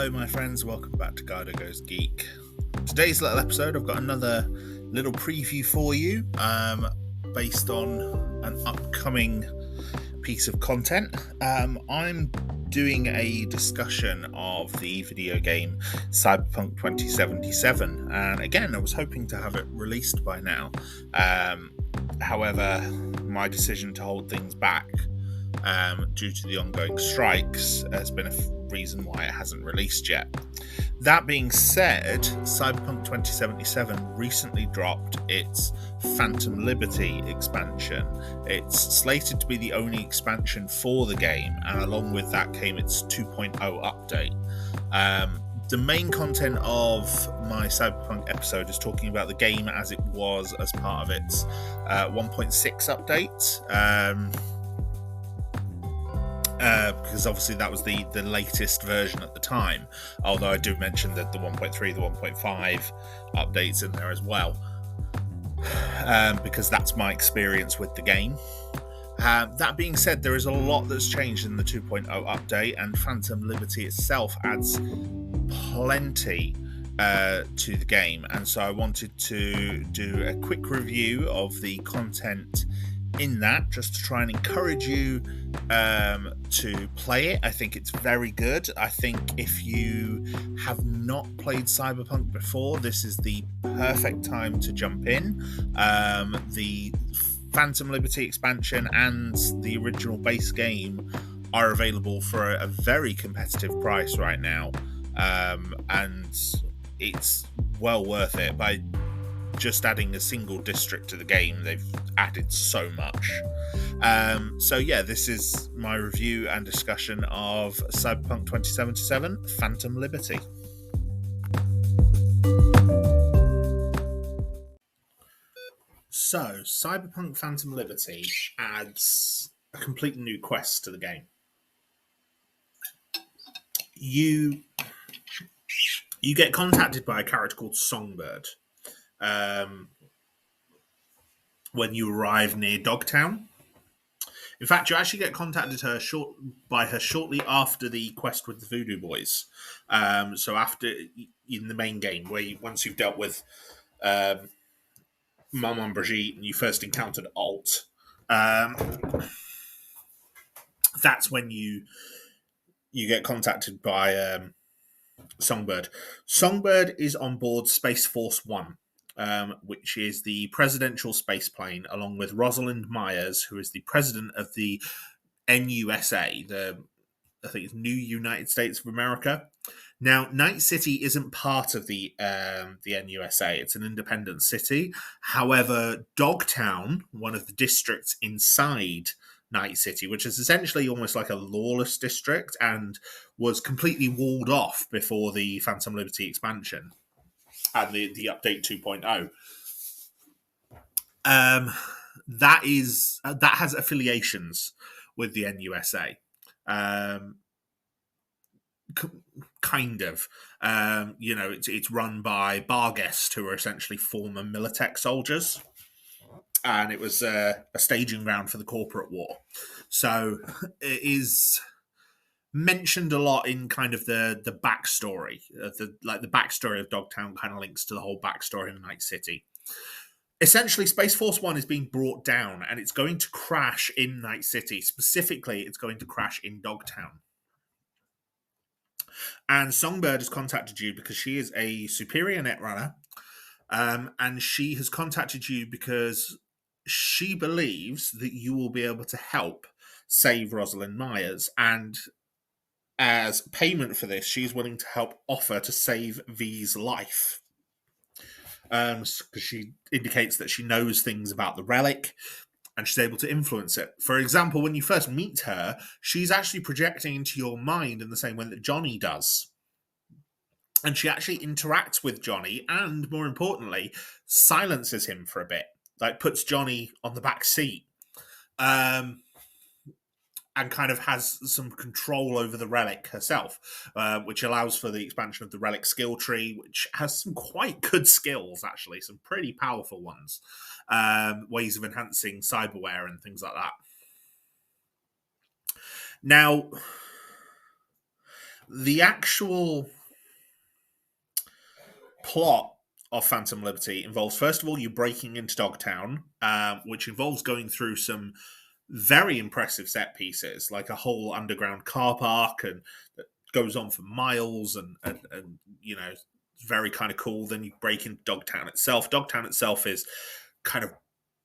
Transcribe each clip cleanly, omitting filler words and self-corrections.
Hello my friends, welcome back to Garhdo Goes Geek. Today's little episode, I've got another little preview for you based on an upcoming piece of content. I'm doing a discussion of the video game Cyberpunk 2077, and again I was hoping to have it released by now. However, my decision to hold things back due to the ongoing strikes has been a reason why it hasn't released yet. That being said, Cyberpunk 2077 recently dropped its Phantom Liberty expansion. It's slated to be the only expansion for the game, and along with that came its 2.0 update. The main content of my Cyberpunk episode is talking about the game as it was as part of its 1.6 update. Because obviously that was the latest version at the time, although I do mention that the 1.3, the 1.5 updates in there as well, because that's my experience with the game. That being said, there is a lot that's changed in the 2.0 update, and Phantom Liberty itself adds plenty to the game, and so I wanted to do a quick review of the content in that, just to try and encourage you to play it. I think it's very good. I think if you have not played Cyberpunk before, this is the perfect time to jump in. The Phantom Liberty expansion and the original base game are available for a very competitive price right now, and it's well worth it. By just adding a single district to the game, they've added so much. So yeah, this is my review and discussion of Cyberpunk 2077 Phantom Liberty. So Cyberpunk Phantom Liberty adds a completely new quest to the game. You get contacted by a character called Songbird when you arrive near Dogtown. In fact, you actually get contacted by her shortly after the quest with the Voodoo Boys. So after, in the main game, once you've dealt with Maman Brigitte and you first encountered Alt, that's when you get contacted by Songbird. Songbird is on board Space Force One, which is the presidential space plane, along with Rosalind Myers, who is the president of the NUSA, I think it's New United States of America. Now, Night City isn't part of the NUSA; it's an independent city. However, Dogtown, one of the districts inside Night City, which is essentially almost like a lawless district and was completely walled off before the Phantom Liberty expansion and the update 2.0. That has affiliations with the NUSA. Kind of. It's run by Barguest, who are essentially former Militech soldiers. And it was a staging ground for the corporate war. So it is mentioned a lot in kind of the backstory. The backstory of Dogtown kind of links to the whole backstory of Night City. Essentially, Space Force One is being brought down, and it's going to crash in Night City. Specifically, it's going to crash in Dogtown. And Songbird has contacted you because she is a superior netrunner, and she has contacted you because she believes that you will be able to help save Rosalind Myers, and as payment for this, she's willing to help offer to save V's life. Because she indicates that she knows things about the relic, and she's able to influence it. For example, when you first meet her, she's actually projecting into your mind in the same way that Johnny does. And she actually interacts with Johnny, and more importantly, silences him for a bit. Like, puts Johnny on the back seat, and kind of has some control over the relic herself, which allows for the expansion of the relic skill tree, which has some quite good skills, actually, some pretty powerful ones, ways of enhancing cyberware and things like that. Now, The actual plot of Phantom Liberty involves, first of all, you breaking into Dogtown, which involves going through some very impressive set pieces, like a whole underground car park, and that goes on for miles, and very kind of cool. Then you break into Dogtown itself. Dogtown itself is kind of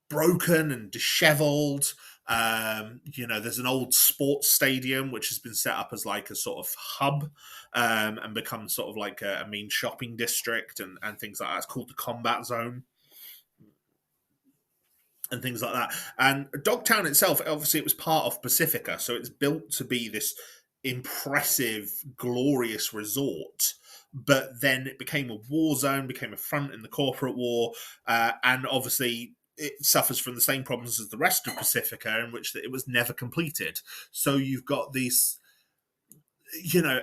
broken and disheveled. There's an old sports stadium which has been set up as like a sort of hub, and become sort of like a main shopping district, and things like that. It's called the Combat Zone and things like that. And Dogtown itself, obviously, it was part of Pacifica, so it's built to be this impressive, glorious resort. But then it became a war zone, became a front in the corporate war, and obviously it suffers from the same problems as the rest of Pacifica, in which it was never completed. So you've got these,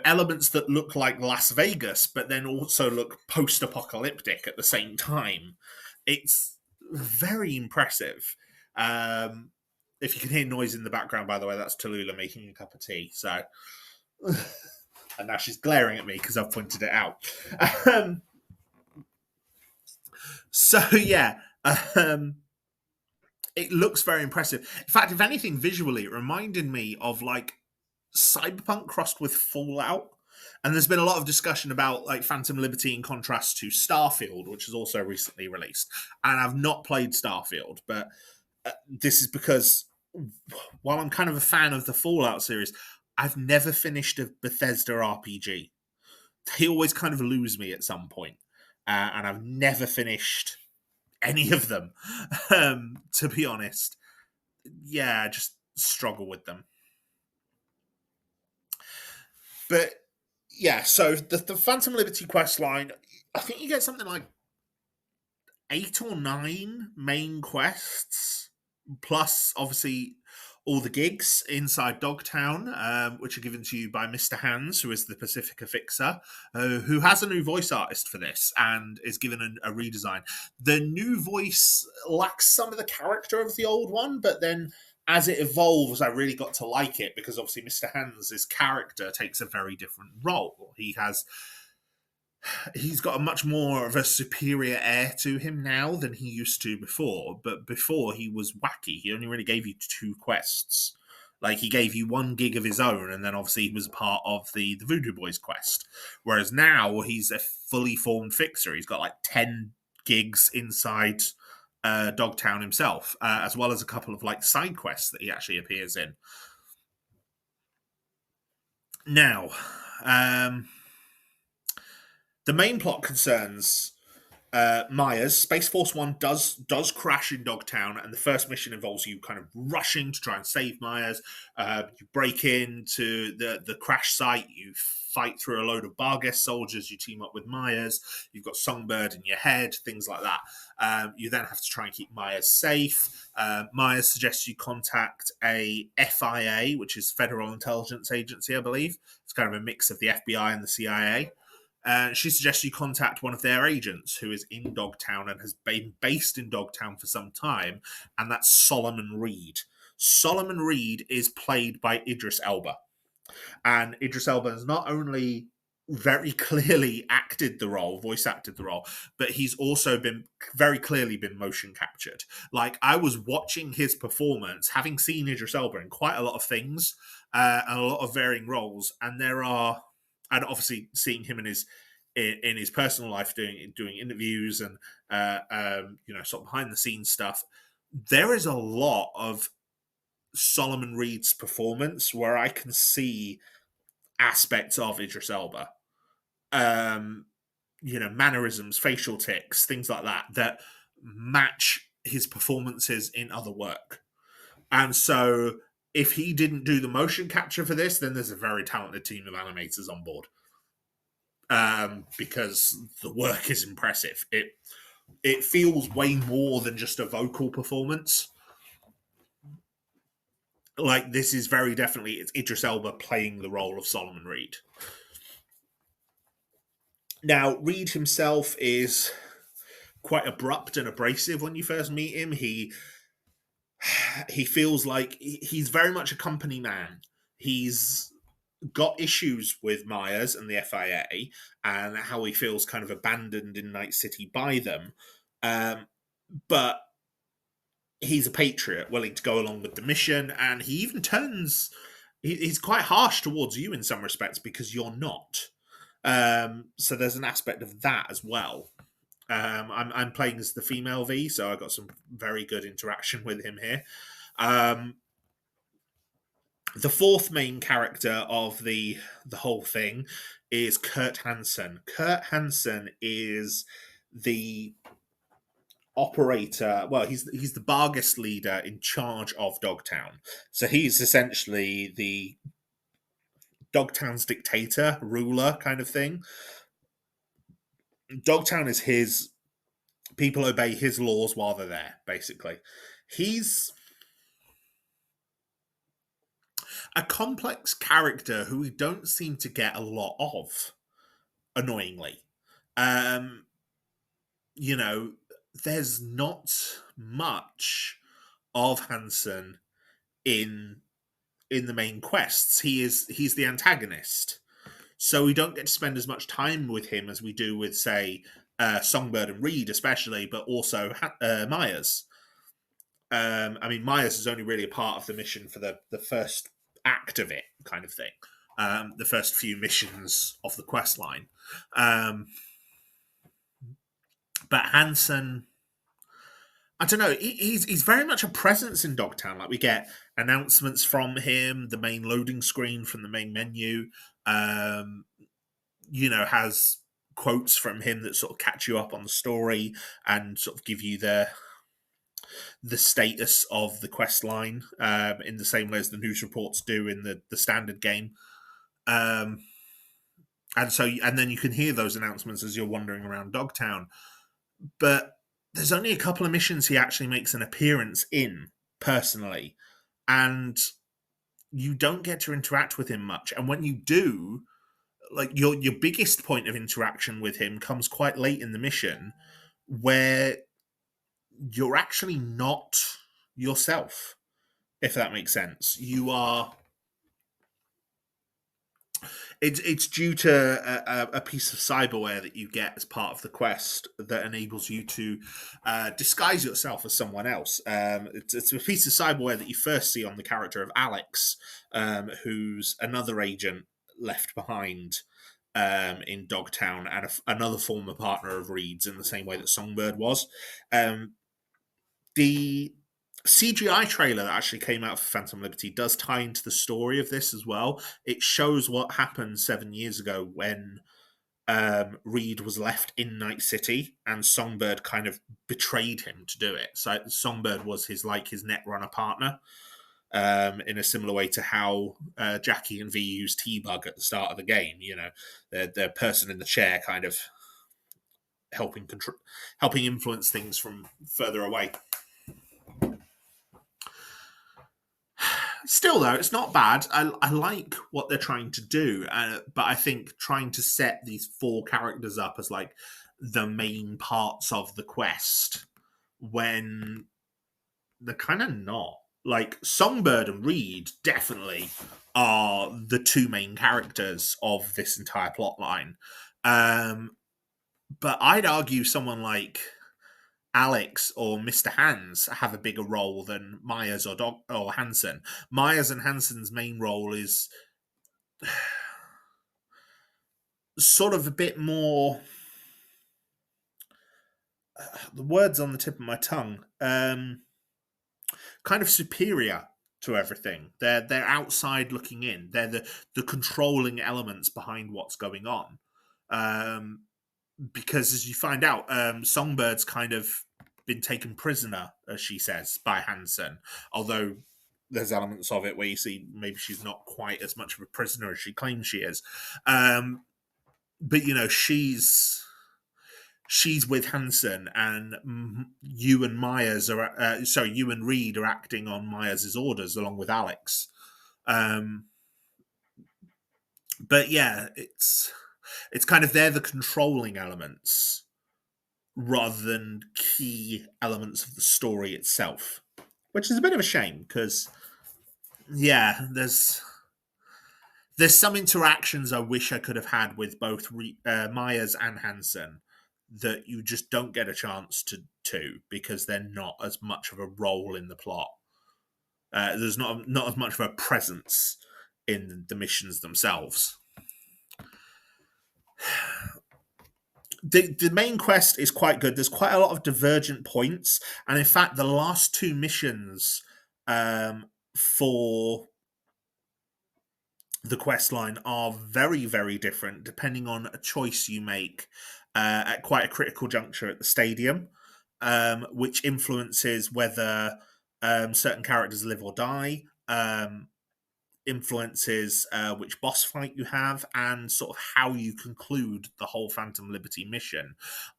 elements that look like Las Vegas, but then also look post-apocalyptic at the same time. It's very impressive. Um, if you can hear noise in the background, by the way, that's Tallulah making a cup of tea. So, and now she's glaring at me because I've pointed it out. Um, so yeah, it looks very impressive. In fact, if anything, visually, it reminded me of like Cyberpunk crossed with Fallout. And there's been a lot of discussion about like Phantom Liberty in contrast to Starfield, which is also recently released. And I've not played Starfield, but this is because while I'm kind of a fan of the Fallout series, I've never finished a Bethesda RPG. They always kind of lose me at some point, and I've never finished any of them. To be honest, yeah, I just struggle with them. But yeah, so the Phantom Liberty quest line, I think you get something like 8 or 9 main quests, plus obviously all the gigs inside Dogtown, which are given to you by Mr. Hands, who is the Pacifica fixer, who has a new voice artist for this and is given a redesign. The new voice lacks some of the character of the old one, but then as it evolves, I really got to like it because obviously Mr. Hands' character takes a very different role. He's got a much more of a superior air to him now than he used to before. But before he was wacky. He only really gave you 2 quests. Like he gave you 1 gig of his own, and then obviously he was a part of the Voodoo Boys quest. Whereas now he's a fully formed fixer. He's got like 10 gigs inside Dogtown himself, as well as a couple of like side quests that he actually appears in. Now, the main plot concerns Myers. Space Force One does crash in Dogtown, and the first mission involves you kind of rushing to try and save Myers. You break into the crash site. You fight through a load of Barghest soldiers. You team up with Myers. You've got Songbird in your head, things like that. You then have to try and keep Myers safe. Myers suggests you contact a FIA, which is Federal Intelligence Agency, I believe. It's kind of a mix of the FBI and the CIA. She suggests you contact one of their agents who is in Dogtown and has been based in Dogtown for some time, and that's Solomon Reed. Solomon Reed is played by Idris Elba. And Idris Elba has not only very clearly voice acted the role, but he's also been very clearly been motion captured. Like I was watching his performance, having seen Idris Elba in quite a lot of things, and a lot of varying roles, and obviously seeing him in his personal life doing interviews and sort of behind the scenes stuff. There is a lot of Solomon Reed's performance where I can see aspects of Idris Elba, mannerisms, facial tics, things like that match his performances in other work. And so if he didn't do the motion capture for this, then there's a very talented team of animators on board, because the work is impressive. It feels way more than just a vocal performance. Like this is very definitely it's Idris Elba playing the role of Solomon Reed. Now, Reed himself is quite abrupt and abrasive when you first meet him. He feels like he's very much a company man. He's got issues with Myers and the FIA and how he feels kind of abandoned in Night City by them. But he's a patriot willing to go along with the mission, and he even turns. He's quite harsh towards you in some respects because you're not. So there's an aspect of that as well. I'm playing as the female V, so I got some very good interaction with him here. The fourth main character of the whole thing is Kurt Hansen. Kurt Hansen is the operator. Well, he's the Bargus leader in charge of Dogtown. So he's essentially the Dogtown's dictator, ruler kind of thing. Dogtown is his. People obey his laws while they're there, basically. He's a complex character who we don't seem to get a lot of, annoyingly. You know, there's not much of Hansen in the main quests. He's the antagonist. So we don't get to spend as much time with him as we do with, say, Songbird and Reed, especially, but also Myers. I mean, Myers is only really a part of the mission for the first act of it, kind of thing. The first few missions of the quest line. But Hansen, I don't know. He's very much a presence in Dogtown. Like, we get announcements from him, the main loading screen from the main menu. Has quotes from him that sort of catch you up on the story and sort of give you the status of the quest line in the same way as the news reports do in the standard game. And then you can hear those announcements as you're wandering around Dogtown. But there's only a couple of missions he actually makes an appearance in, personally. And you don't get to interact with him much. And when you do, like, your biggest point of interaction with him comes quite late in the mission, where you're actually not yourself, if that makes sense. You are. It's due to a piece of cyberware that you get as part of the quest that enables you to disguise yourself as someone else. It's a piece of cyberware that you first see on the character of Alex, who's another agent left behind in Dogtown and another former partner of Reed's, in the same way that Songbird was. The CGI trailer that actually came out for Phantom Liberty does tie into the story of this as well. It shows what happened 7 years ago when Reed was left in Night City and Songbird kind of betrayed him to do it. So Songbird was his netrunner partner, in a similar way to how Jackie and V used T-Bug at the start of the game. You know, the person in the chair kind of helping influence things from further away. Still, though, it's not bad. I like what they're trying to do, but I think trying to set these four characters up as like the main parts of the quest, when they're kind of not. Like, Songbird and Reed definitely are the two main characters of this entire plot line. But I'd argue someone like Alex or Mr. Hans have a bigger role than Myers or Hansen. Myers and Hansen's main role is sort of a bit more. The word's on the tip of my tongue. Kind of superior to everything. They're outside looking in. They're the controlling elements behind what's going on. Because as you find out, Songbird's kind of been taken prisoner, as she says, by Hansen. Although there's elements of it where you see maybe she's not quite as much of a prisoner as she claims she is. But you know, she's with Hansen, and you and Myers are you and Reed are acting on Myers' orders along with Alex. But yeah, it's kind of, they're the controlling elements rather than key elements of the story itself, which is a bit of a shame because, yeah, there's There's some interactions I wish I could have had with both Myers and Hansen that you just don't get a chance to because they're not as much of a role in the plot. There's not as much of a presence in the missions themselves. The main quest is quite good. There's quite a lot of divergent points, and in fact, the last two missions for the quest line are very, very different depending on a choice you make at quite a critical juncture at the stadium, which influences whether certain characters live or die, influences which boss fight you have, and sort of how you conclude the whole Phantom Liberty mission.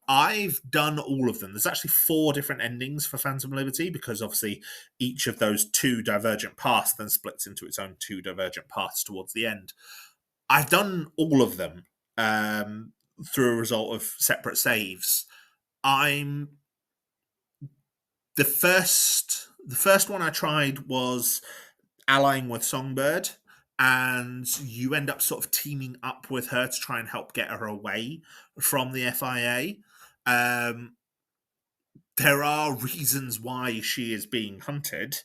I've done all of them. There's actually 4 different endings for Phantom Liberty because obviously each of those 2 divergent paths then splits into its own 2 divergent paths towards the end. I've done all of them through a result of separate saves. I'm the first one I tried was allying with Songbird, and you end up sort of teaming up with her to try and help get her away from the FIA. There are reasons why she is being hunted,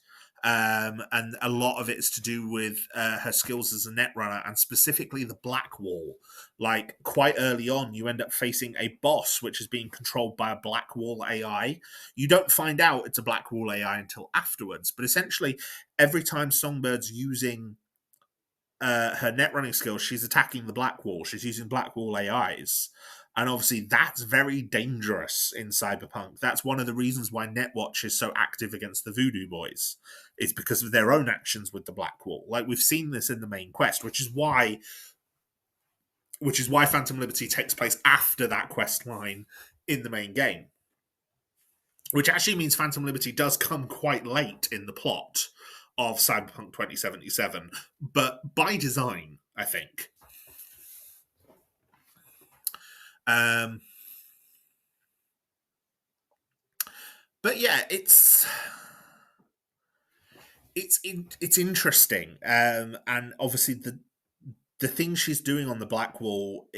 and a lot of it's to do with her skills as a netrunner, and specifically the Black Wall. Like, quite early on, you end up facing a boss which is being controlled by a Black Wall AI. You don't find out it's a Black Wall AI until afterwards, but essentially, every time Songbird's using her net running skills, she's attacking the Black Wall. She's using Black Wall AIs. And obviously, that's very dangerous in Cyberpunk. That's one of the reasons why Netwatch is so active against the Voodoo Boys. It's because of their own actions with the Black Wall. Like, we've seen this in the main quest, which is why Phantom Liberty takes place after that quest line in the main game. Which actually means Phantom Liberty does come quite late in the plot of Cyberpunk 2077, but by design, I think. But yeah, it's interesting, and obviously the things she's doing on the Black Wall,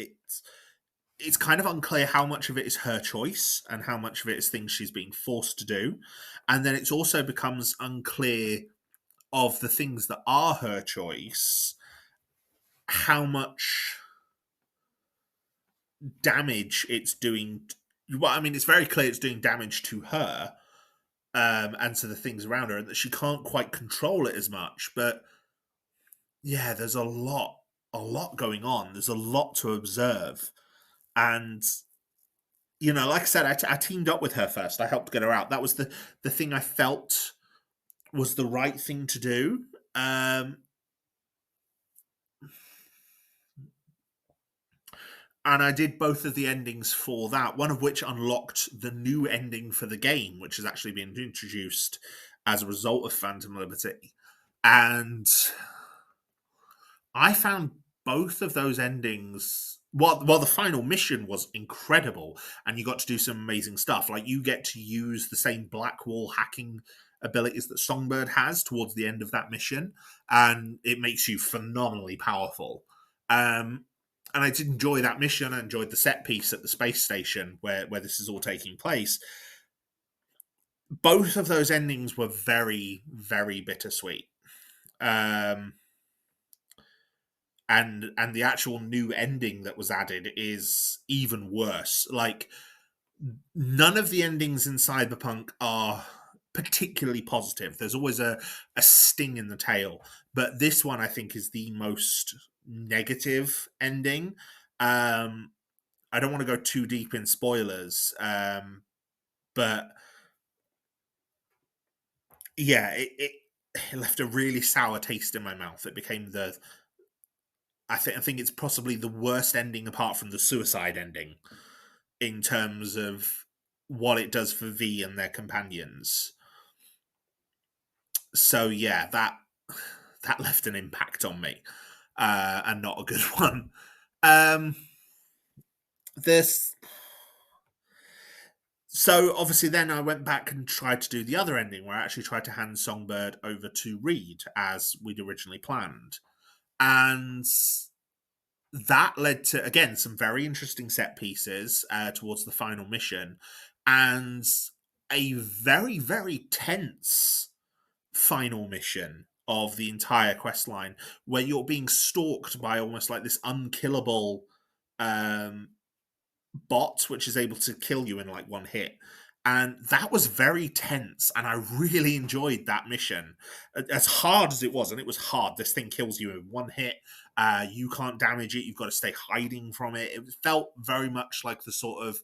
it's kind of unclear how much of it is her choice and how much of it is things she's being forced to do, and then it also becomes unclear of the things that are her choice, how much damage it's doing. Well, I mean, it's very clear it's doing damage to her and to the things around her, and that she can't quite control it as much. But yeah, there's a lot going on. There's a lot to observe, and like I said, I teamed up with her first. I helped get her out. That was the thing I felt was the right thing to do. And I did both of the endings for that, one of which unlocked the new ending for the game, which has actually been introduced as a result of Phantom Liberty. And I found both of those endings, well, the final mission was incredible, and you got to do some amazing stuff. Like, you get to use the same Black Wall hacking abilities that Songbird has towards the end of that mission, and it makes you phenomenally powerful. And I did enjoy that mission. I enjoyed the set piece at the space station where this is all taking place. Both of those endings were very, very bittersweet. And the actual new ending that was added is even worse. Like, none of the endings in Cyberpunk are particularly positive. There's always a sting in the tail. But this one, I think, is the most negative ending. I don't want to go too deep in spoilers, but yeah, it left a really sour taste in my mouth. It became I think it's possibly the worst ending apart from the suicide ending in terms of what it does for V and their companions. So yeah, that left an impact on me, and not a good one. So obviously then I went back and tried to do the other ending where I actually tried to hand Songbird over to Reed as we'd originally planned. And that led to, again, some very interesting set pieces towards the final mission, and a very, very tense final mission of the entire quest line, where you're being stalked by almost like this unkillable um, bot, which is able to kill you in like one hit. And that was very tense, and I really enjoyed that mission. As hard as it was, and it was hard, this thing kills you in one hit. You can't damage it, you've got to stay hiding from it. It felt very much like the sort of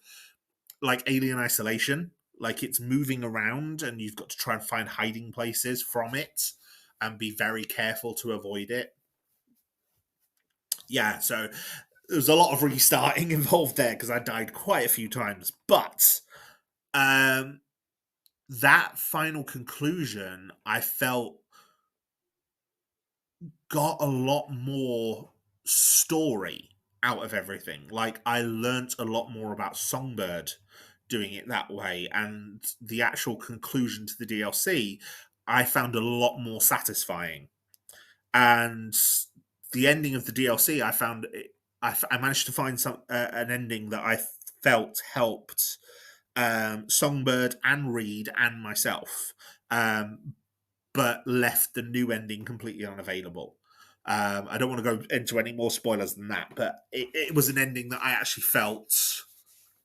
like Alien Isolation, like it's moving around, and you've got to try and find hiding places from it and be very careful to avoid it. Yeah, so there was a lot of restarting involved there because I died quite a few times. But um, that final conclusion, I felt, got a lot more story out of everything. Like, I learnt a lot more about Songbird doing it that way, and the actual conclusion to the DLC, I found a lot more satisfying. And the ending of the DLC, I found I managed to find an ending that I felt helped Songbird and Reed and myself, but left the new ending completely unavailable. I don't want to go into any more spoilers than that, but it was an ending that I actually felt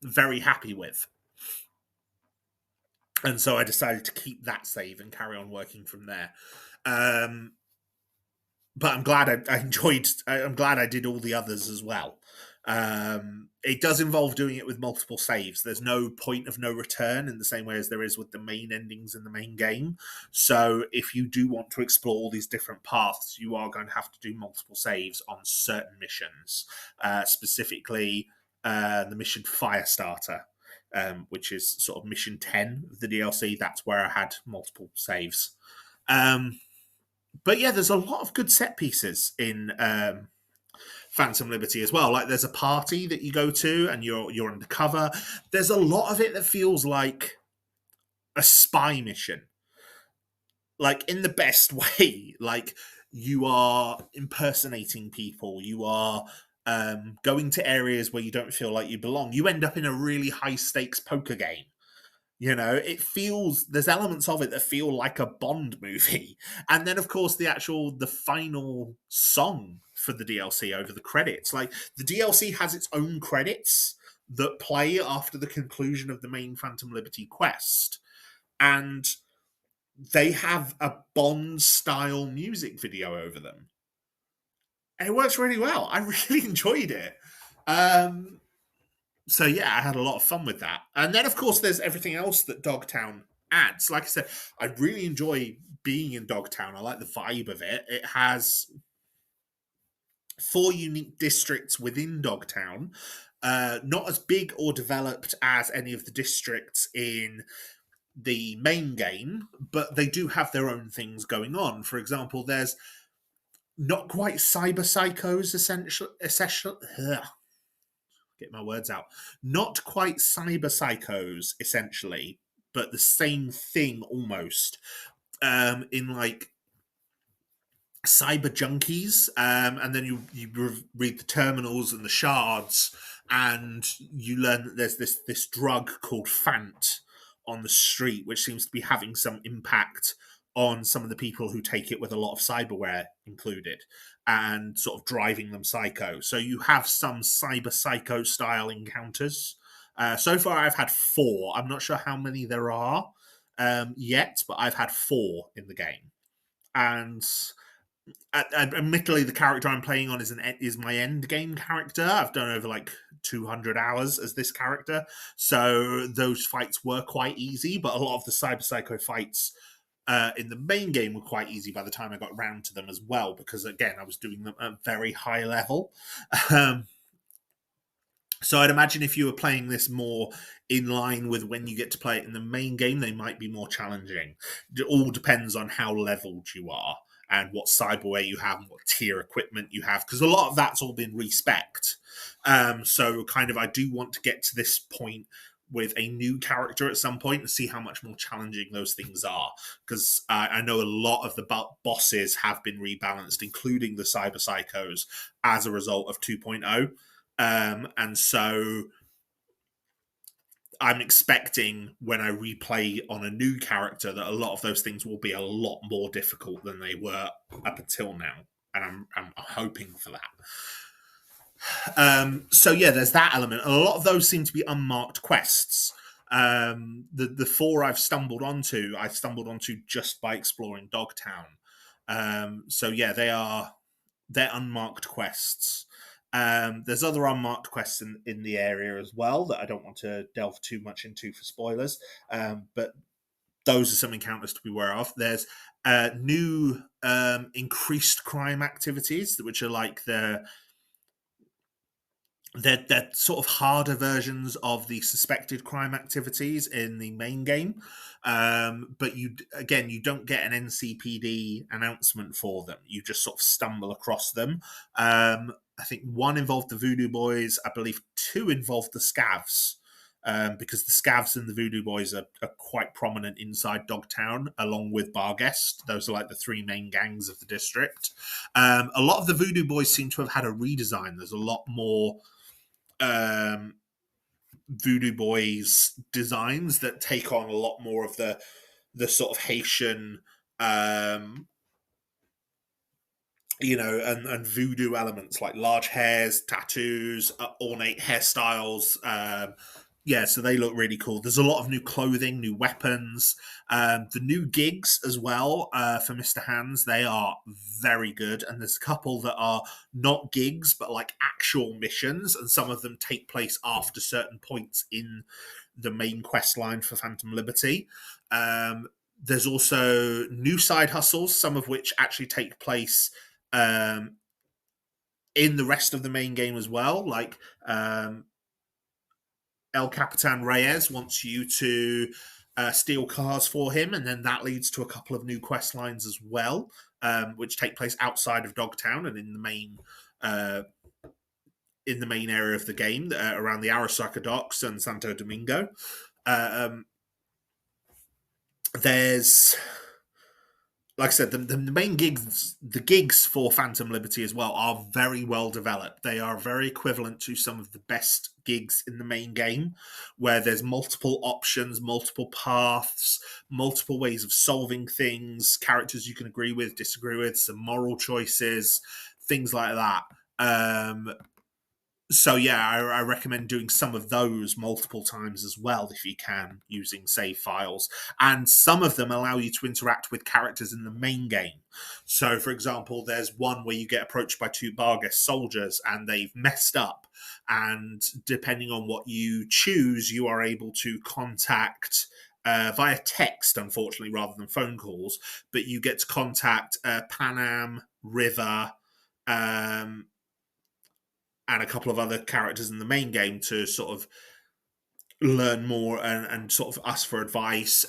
very happy with. And so I decided to keep that save and carry on working from there. But I'm glad I enjoyed. I'm glad I did all the others as well. It does involve doing it with multiple saves. There's no point of no return in the same way as there is with the main endings in the main game. So if you do want to explore all these different paths, you are going to have to do multiple saves on certain missions, specifically the mission Firestarter, which is sort of mission 10 of the DLC. That's where I had multiple saves. But yeah, there's a lot of good set pieces in Phantom Liberty as well. Like there's a party that you go to and you're undercover. There's a lot of it that feels like a spy mission, like in the best way. Like you are impersonating people. You are going to areas where you don't feel like you belong. You end up in a really high stakes poker game. You know, it feels, there's elements of it that feel like a Bond movie. And then, of course, the final song for the DLC over the credits. Like, the DLC has its own credits that play after the conclusion of the main Phantom Liberty quest. And they have a Bond style music video over them. And it works really well. I really enjoyed it. So yeah, I had a lot of fun with that. And then of course there's everything else that Dogtown adds. Like I said, I really enjoy being in Dogtown. I like the vibe of it. It has 4 unique districts within Dogtown. Not as big or developed as any of the districts in the main game, but they do have their own things going on. For example, there's not quite cyberpsychos essential get my words out. Not quite cyberpsychos, essentially, but the same thing almost. In like cyber junkies, and then you read the terminals and the shards, and you learn that there's this drug called Fant on the street, which seems to be having some impact on some of the people who take it, with a lot of cyberware included, and sort of driving them psycho. So you have some cyber psycho style encounters. So far, I've had 4. I'm not sure how many there are yet, but I've had 4 in the game. And admittedly, the character I'm playing on is my end game character. I've done over like 200 hours as this character, so those fights were quite easy. But a lot of the cyber psycho fights in the main game were quite easy by the time I got round to them as well, because again, I was doing them at a very high level. So I'd imagine if you were playing this more in line with when you get to play it in the main game, they might be more challenging. It all depends on how leveled you are and what cyberware you have and what tier equipment you have, because a lot of that's all been respec'd. So kind of I do want to get to this point with a new character at some point and see how much more challenging those things are. Because I know a lot of the bosses have been rebalanced, including the cyberpsychos, as a result of 2.0. And so I'm expecting when I replay on a new character that a lot of those things will be a lot more difficult than they were up until now. And I'm hoping for that. So yeah, there's that element. A lot of those seem to be unmarked quests. The four I've stumbled onto just by exploring Dogtown. So yeah, they're unmarked quests. There's other unmarked quests in the area as well that I don't want to delve too much into for spoilers. But those are some encounters to be aware of. There's new increased crime activities, which are like they're sort of harder versions of the suspected crime activities in the main game, but you don't get an NCPD announcement for them. You just sort of stumble across them. I think one involved the Voodoo Boys. I believe two involved the Scavs. Because the Scavs and the Voodoo Boys are quite prominent inside Dogtown, along with Barguest. Those are like the three main gangs of the district. A lot of the Voodoo Boys seem to have had a redesign. There's a lot more Voodoo Boys designs that take on a lot more of the sort of Haitian and voodoo elements, like large hairs, tattoos, ornate hairstyles. So they look really cool. There's a lot of new clothing, new weapons, the new gigs as well for Mr. Hands. They are very good, and there's a couple that are not gigs but like actual missions, and some of them take place after certain points in the main quest line for Phantom Liberty. There's also new side hustles, some of which actually take place in the rest of the main game as well. Like El Capitan Reyes wants you to steal cars for him, and then that leads to a couple of new quest lines as well, which take place outside of Dogtown and in the main area of the game around the Arasaka docks and Santo Domingo. There's, like I said, the main gigs, the gigs for Phantom Liberty as well, are very well developed. They are very equivalent to some of the best gigs in the main game, where there's multiple options, multiple paths, multiple ways of solving things, characters you can agree with, disagree with, some moral choices, things like that. So yeah, I recommend doing some of those multiple times as well if you can, using save files. And some of them allow you to interact with characters in the main game. So, for example, there's one where you get approached by two Barguest soldiers and they've messed up. And depending on what you choose, you are able to contact via text, unfortunately, rather than phone calls. But you get to contact Panam, River, and a couple of other characters in the main game to sort of learn more and sort of ask for advice.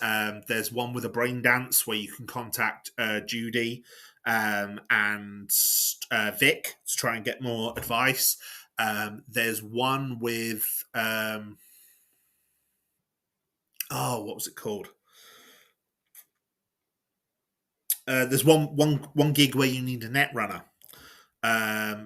There's one with a brain dance where you can contact Judy and Vic to try and get more advice. There's one with what was it called? There's one gig where you need a net runner.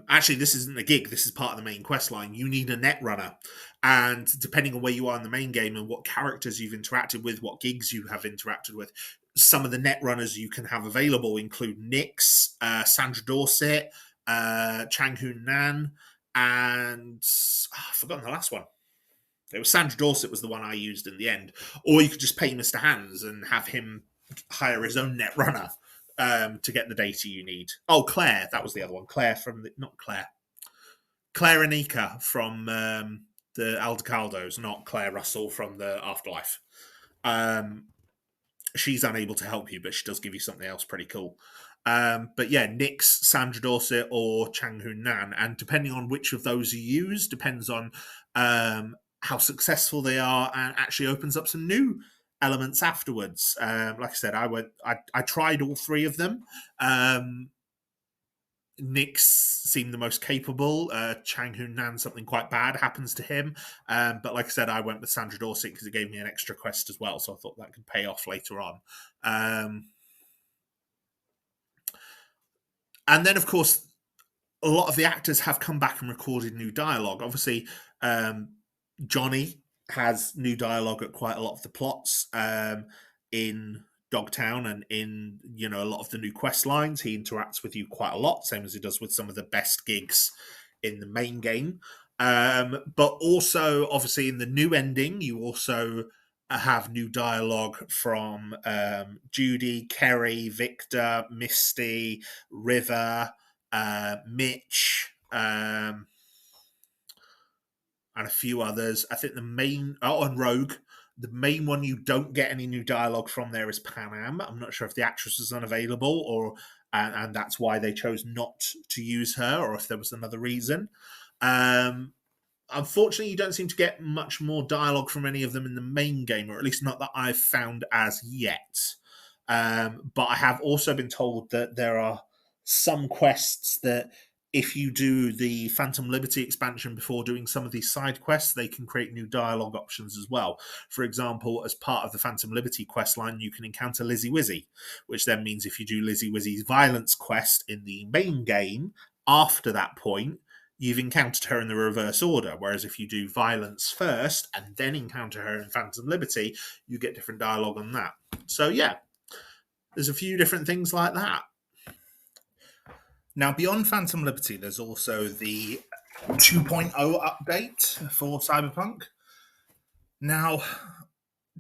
Actually, this isn't a gig. This is part of the main quest line. You need a net runner, and depending on where you are in the main game and what characters you've interacted with, what gigs you have interacted with, some of the net runners you can have available include Nyx, Sandra Dorset, Chang Hoon Nan, and I've forgotten the last one. It was Sandra Dorset was the one I used in the end. Or you could just pay Mr. Hands and have him hire his own net runner to get the data you need. Oh, Claire, that was the other one. Claire Anika from the Aldecaldos, not Claire Russell from the Afterlife. She's unable to help you, but she does give you something else pretty cool. But yeah, Nyx, Sandra Dorset, or Chang Hoon Nan, and depending on which of those you use, depends on how successful they are, and actually opens up some new elements afterwards. Like I said, I tried all three of them. Nick's seemed the most capable. Chang Hoon Nan, something quite bad happens to him. But like I said, I went with Sandra Dorset because it gave me an extra quest as well, so I thought that could pay off later on. And then, of course, a lot of the actors have come back and recorded new dialogue. Obviously, Johnny has new dialogue at quite a lot of the plots in Dogtown and in a lot of the new quest lines. He interacts with you quite a lot, same as he does with some of the best gigs in the main game. But also, obviously, in the new ending, you also have new dialogue from Judy, Kerry, Victor, Misty, River, Mitch, and a few others. I think the main and Rogue. The main one you don't get any new dialogue from there is Pan Am. I'm not sure if the actress is unavailable or and that's why they chose not to use her, or if there was another reason. Unfortunately, you don't seem to get much more dialogue from any of them in the main game, or at least not that I've found as yet. But I have also been told that there are some quests that if you do the Phantom Liberty expansion before doing some of these side quests, they can create new dialogue options as well. For example, as part of the Phantom Liberty quest line, you can encounter Lizzie Wizzy, which then means if you do Lizzie Wizzy's violence quest in the main game, after that point, you've encountered her in the reverse order. Whereas if you do violence first and then encounter her in Phantom Liberty, you get different dialogue on that. So yeah, there's a few different things like that. Now, beyond Phantom Liberty, there's also the 2.0 update for Cyberpunk. Now,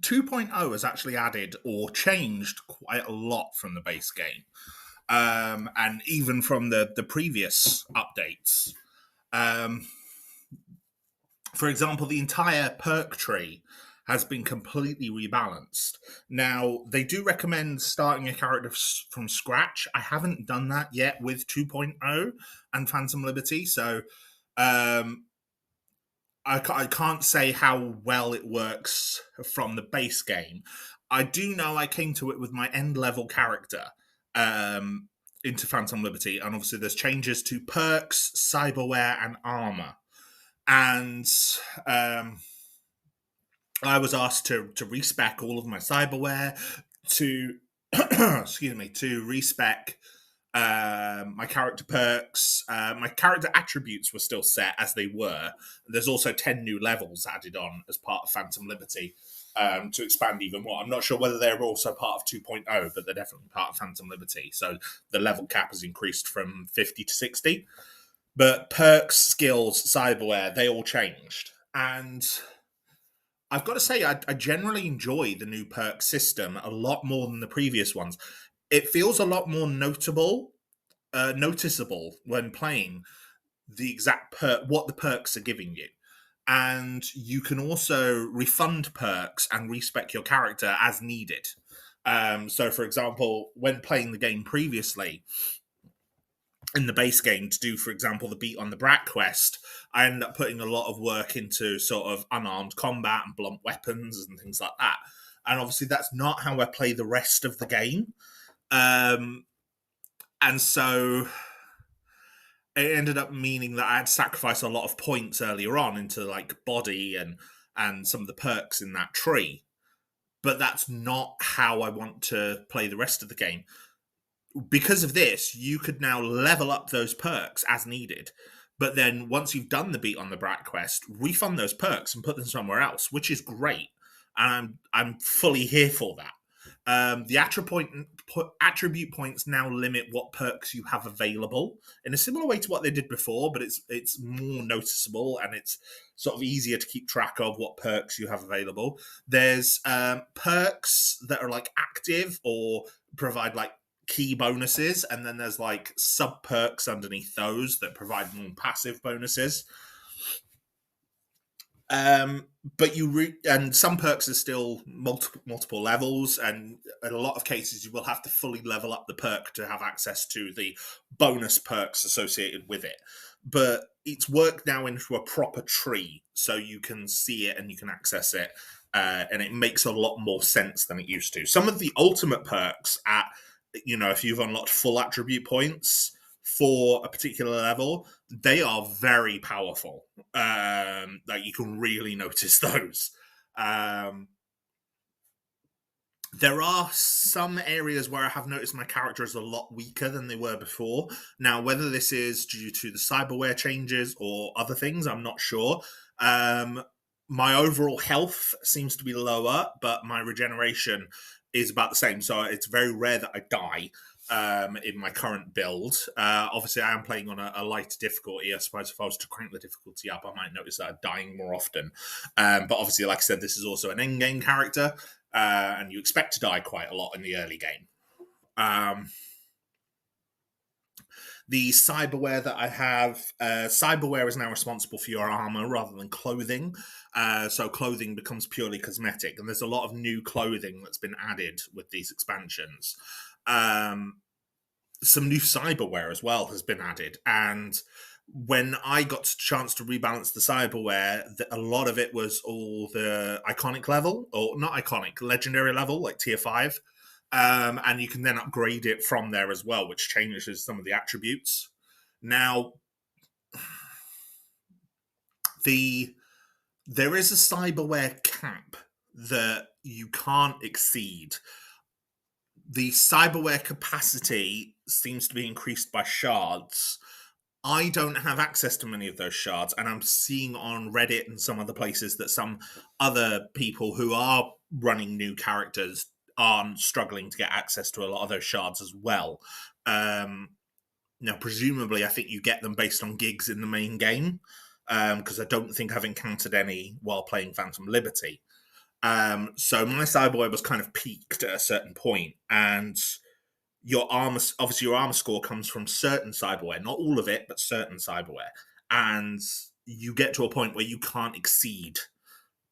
2.0 has actually added or changed quite a lot from the base game, and even from the previous updates. For example, the entire perk tree has been completely rebalanced. Now, they do recommend starting a character from scratch. I haven't done that yet with 2.0 and Phantom Liberty, so I can't say how well it works from the base game. I do know I came to it with my end-level character into Phantom Liberty, and obviously there's changes to perks, cyberware, and armor. And I was asked to respec all of my cyberware, to to respec my character perks. My character attributes were still set as they were. There's also 10 new levels added on as part of Phantom Liberty to expand even more. I'm not sure whether they're also part of 2.0, but they're definitely part of Phantom Liberty. So the level cap has increased from 50 to 60. But perks, skills, cyberware, they all changed. And I've got to say, I generally enjoy the new perk system a lot more than the previous ones. It feels a lot more noticeable when playing the exact what the perks are giving you. And you can also refund perks and respec your character as needed. So, for example, when playing the game previously, in the base game to do, for example, the Beat on the Brat quest, I ended up putting a lot of work into sort of unarmed combat and blunt weapons and things like that. And obviously that's not how I play the rest of the game. And so it ended up meaning that I had to sacrifice a lot of points earlier on into like body and some of the perks in that tree. But that's not how I want to play the rest of the game. Because of this, you could now level up those perks as needed. But then once you've done the Beat on the Brat quest, refund those perks and put them somewhere else, which is great. And I'm fully here for that. The attribute points now limit what perks you have available in a similar way to what they did before, but it's more noticeable and it's sort of easier to keep track of what perks you have available. There's perks that are like active or provide like key bonuses, and then there's like sub perks underneath those that provide more passive bonuses. But and some perks are still multiple levels, and in a lot of cases you will have to fully level up the perk to have access to the bonus perks associated with it. But it's worked now into a proper tree, so you can see it and you can access it, and it makes a lot more sense than it used to. Some of the ultimate perks if you've unlocked full attribute points, for a particular level, they are very powerful. Like you can really notice those. There are some areas where I have noticed my character is a lot weaker than they were before. Now, whether this is due to the cyberware changes or other things, I'm not sure. My overall health seems to be lower, but my regeneration is about the same. So it's very rare that I die in my current build. Obviously, I am playing on a light difficulty. I suppose if I was to crank the difficulty up, I might notice that I'm dying more often. But obviously, like I said, this is also an end-game character. And you expect to die quite a lot in the early game. The cyberware that I have, cyberware is now responsible for your armor rather than clothing. So clothing becomes purely cosmetic, and there's a lot of new clothing that's been added with these expansions. Some new cyberware as well has been added, and when I got a chance to rebalance the cyberware, a lot of it was all the iconic level, or not iconic, legendary level, like tier 5. And you can then upgrade it from there as well, which changes some of the attributes. Now, there is a cyberware cap that you can't exceed. The cyberware capacity seems to be increased by shards. I don't have access to many of those shards, and I'm seeing on Reddit and some other places that some other people who are running new characters are struggling to get access to a lot of those shards as well. Now, presumably, I think you get them based on gigs in the main game, because I don't think I've encountered any while playing Phantom Liberty. So my cyberware was kind of peaked at a certain point, and your armor score comes from certain cyberware, not all of it, but certain cyberware, and you get to a point where you can't exceed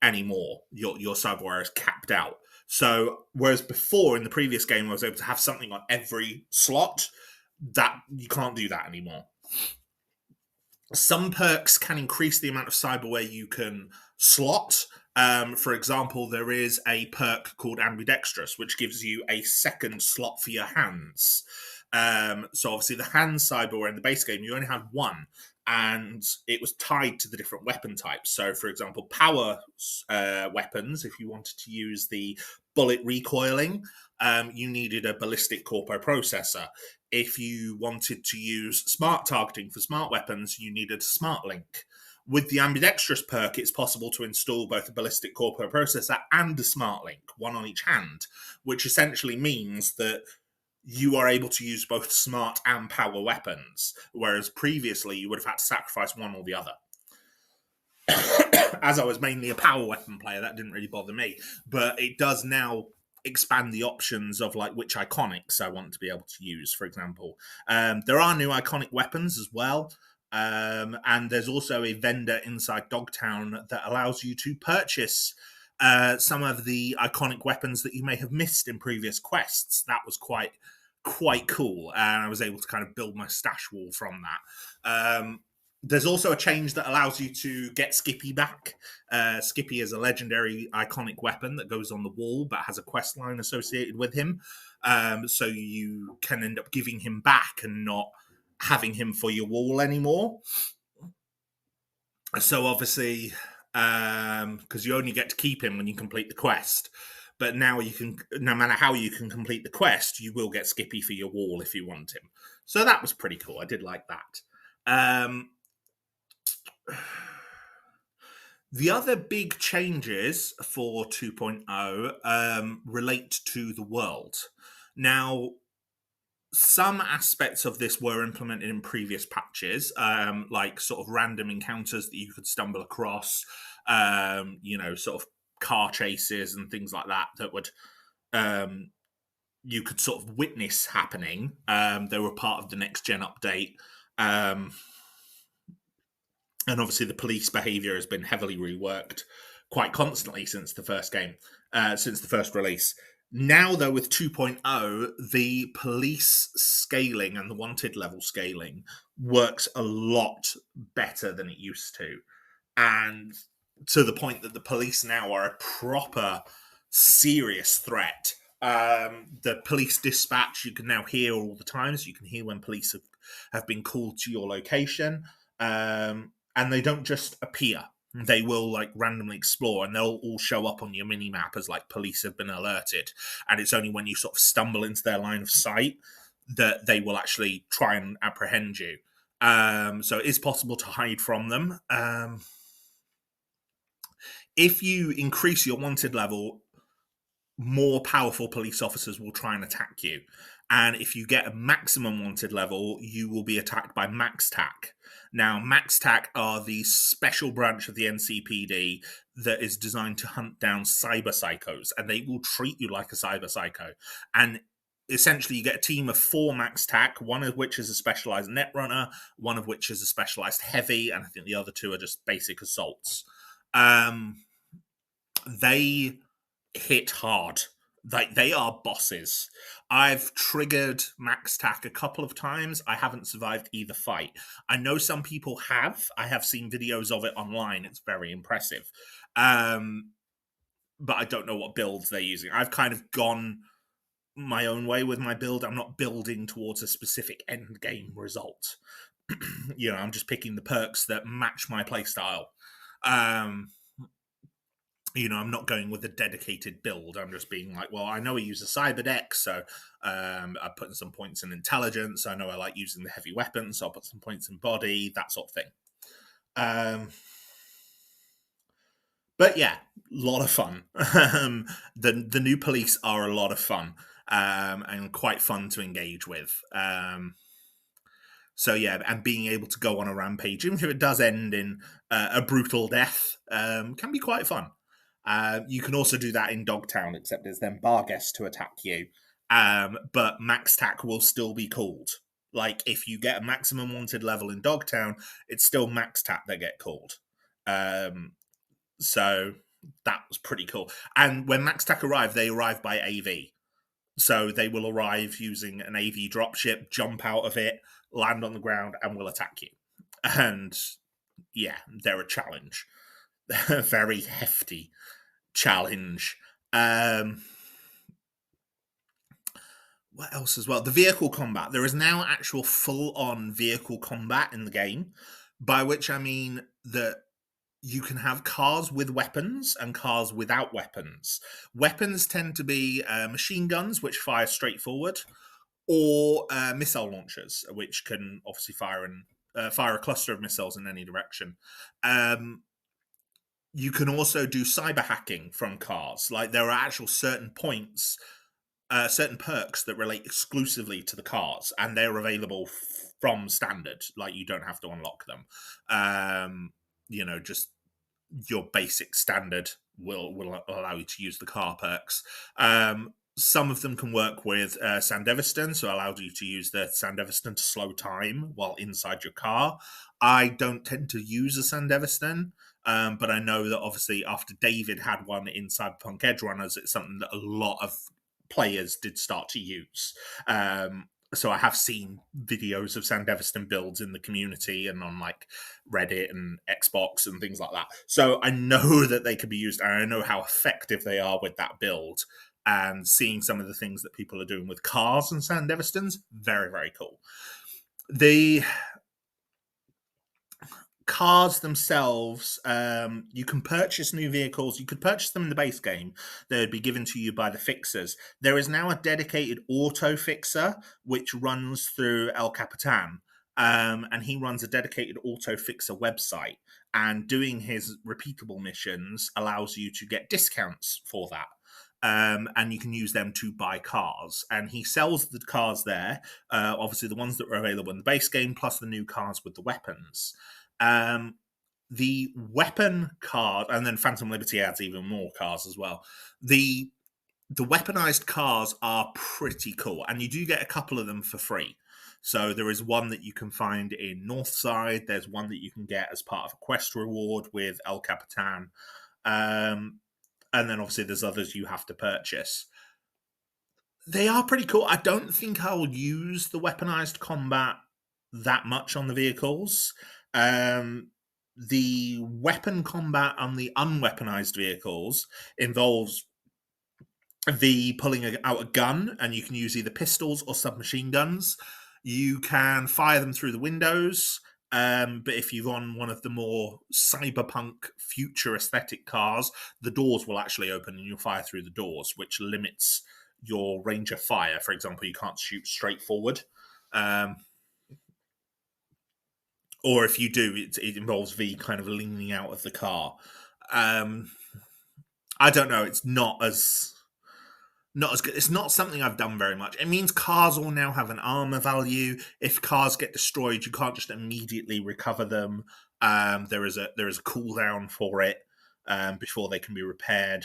anymore. Your cyberware is capped out. So whereas before in the previous game I was able to have something on every slot, that you can't do that anymore. Some perks can increase the amount of cyberware you can slot. For example, there is a perk called Ambidextrous, which gives you a second slot for your hands. So obviously the hand cyberware in the base game, you only had one, and it was tied to the different weapon types. So, for example, power weapons, if you wanted to use the bullet recoiling, you needed a ballistic corpo processor. If you wanted to use smart targeting for smart weapons, you needed a smart link. With the ambidextrous perk, it's possible to install both a ballistic corpo processor and a smart link, one on each hand, which essentially means that you are able to use both smart and power weapons, whereas previously you would have had to sacrifice one or the other. As I was mainly a power weapon player, that didn't really bother me, but it does now expand the options of like which iconics I want to be able to use, for example. There are new iconic weapons as well. And there's also a vendor inside Dogtown that allows you to purchase some of the iconic weapons that you may have missed in previous quests. That was quite cool, and I was able to kind of build my stash wall from that. There's also a change that allows you to get Skippy back. Skippy is a legendary iconic weapon that goes on the wall but has a quest line associated with him. So you can end up giving him back and not having him for your wall anymore. So obviously, because you only get to keep him when you complete the quest, but now you can, no matter how you can complete the quest, you will get Skippy for your wall if you want him. So that was pretty cool. I did like that. The other big changes for 2.0 relate to the world. Now, some aspects of this were implemented in previous patches, like sort of random encounters that you could stumble across, sort of car chases and things like that would you could sort of witness happening. They were part of the next gen update. And obviously the police behavior has been heavily reworked quite constantly since the first game, since the first release. Now, though, with 2.0, the police scaling and the wanted level scaling works a lot better than it used to. And to the point that the police now are a proper serious threat. The police dispatch you can now hear all the time, so you can hear when police have been called to your location, and they don't just appear. They will like randomly explore, and they'll all show up on your mini map as like police have been alerted. And it's only when you sort of stumble into their line of sight that they will actually try and apprehend you. So it is possible to hide from them. If you increase your wanted level, more powerful police officers will try and attack you. And if you get a maximum wanted level, you will be attacked by Max TAC. Now, Max TAC are the special branch of the NCPD that is designed to hunt down cyberpsychos, and they will treat you like a cyberpsycho. And essentially, you get a team of 4 Max TAC, one of which is a specialized netrunner, one of which is a specialized heavy, and I think the other 2 are just basic assaults. They hit hard. Like, they are bosses. I've triggered Max TAC a couple of times. I haven't survived either fight. I know some people have. I have seen videos of it online. It's very impressive. But I don't know what builds they're using. I've kind of gone my own way with my build. I'm not building towards a specific end game result. I'm just picking the perks that match my playstyle. I'm not going with a dedicated build. I'm just being like, well, I know I use a cyber deck, so I'm putting some points in intelligence. I know I like using the heavy weapons, so I'll put some points in body, that sort of thing. But yeah, a lot of fun. The new police are a lot of fun, and quite fun to engage with. So yeah, and being able to go on a rampage, even if it does end in a brutal death, can be quite fun. You can also do that in Dogtown, except there's then bar guests to attack you. But Max TAC will still be called. Like, if you get a maximum wanted level in Dogtown, it's still Max TAC that get called. So that was pretty cool. And when Max TAC arrive, they arrive by AV. So they will arrive using an AV dropship, jump out of it, land on the ground, and will attack you. And yeah, they're a challenge. A very hefty challenge. What else as well? The vehicle combat. There is now actual full-on vehicle combat in the game, by which I mean that you can have cars with weapons and cars without weapons. Weapons tend to be machine guns, which fire straight forward, or missile launchers, which can obviously fire a cluster of missiles in any direction. You can also do cyber hacking from cars. Like, there are actual certain points, certain perks that relate exclusively to the cars, and they're available from standard. Like, you don't have to unlock them. Just your basic standard will allow you to use the car perks. Some of them can work with Sandevistan, so allow you to use the Sandevistan to slow time while inside your car. I don't tend to use a Sandevistan, but I know that obviously after David had one in Cyberpunk Edge Runners, it's something that a lot of players did start to use. So I have seen videos of Sandevistan builds in the community and on like Reddit and Xbox and things like that. So I know that they can be used, and I know how effective they are with that build. And seeing some of the things that people are doing with cars and Sandevistans, very, very cool. The cars themselves, you can purchase new vehicles. You could purchase them in the base game. They would be given to you by the fixers. There is now a dedicated auto fixer which runs through El Capitan, and he runs a dedicated auto fixer website. And doing his repeatable missions allows you to get discounts for that. And you can use them to buy cars. And he sells the cars there, obviously the ones that were available in the base game, plus the new cars with the weapons. The weapon card, and then Phantom Liberty adds even more cars as well. The weaponized cars are pretty cool, and you do get a couple of them for free. So there is one that you can find in Northside. There's one that you can get as part of a quest reward with El Capitan. And then obviously there's others you have to purchase. They are pretty cool. I don't think I'll use the weaponized combat that much on the vehicles. The weapon combat on the unweaponized vehicles involves the pulling out a gun, and you can use either pistols or submachine guns. You can fire them through the windows, but if you're on one of the more cyberpunk future aesthetic cars, the doors will actually open and you'll fire through the doors, which limits your range of fire. For example, you can't shoot straight forward. Um, or if you do, it involves V kind of leaning out of the car. Um, I don't know. It's not as good. It's not something I've done very much. It means cars all now have an armor value. If cars get destroyed, you can't just immediately recover them. There is a cooldown for it before they can be repaired.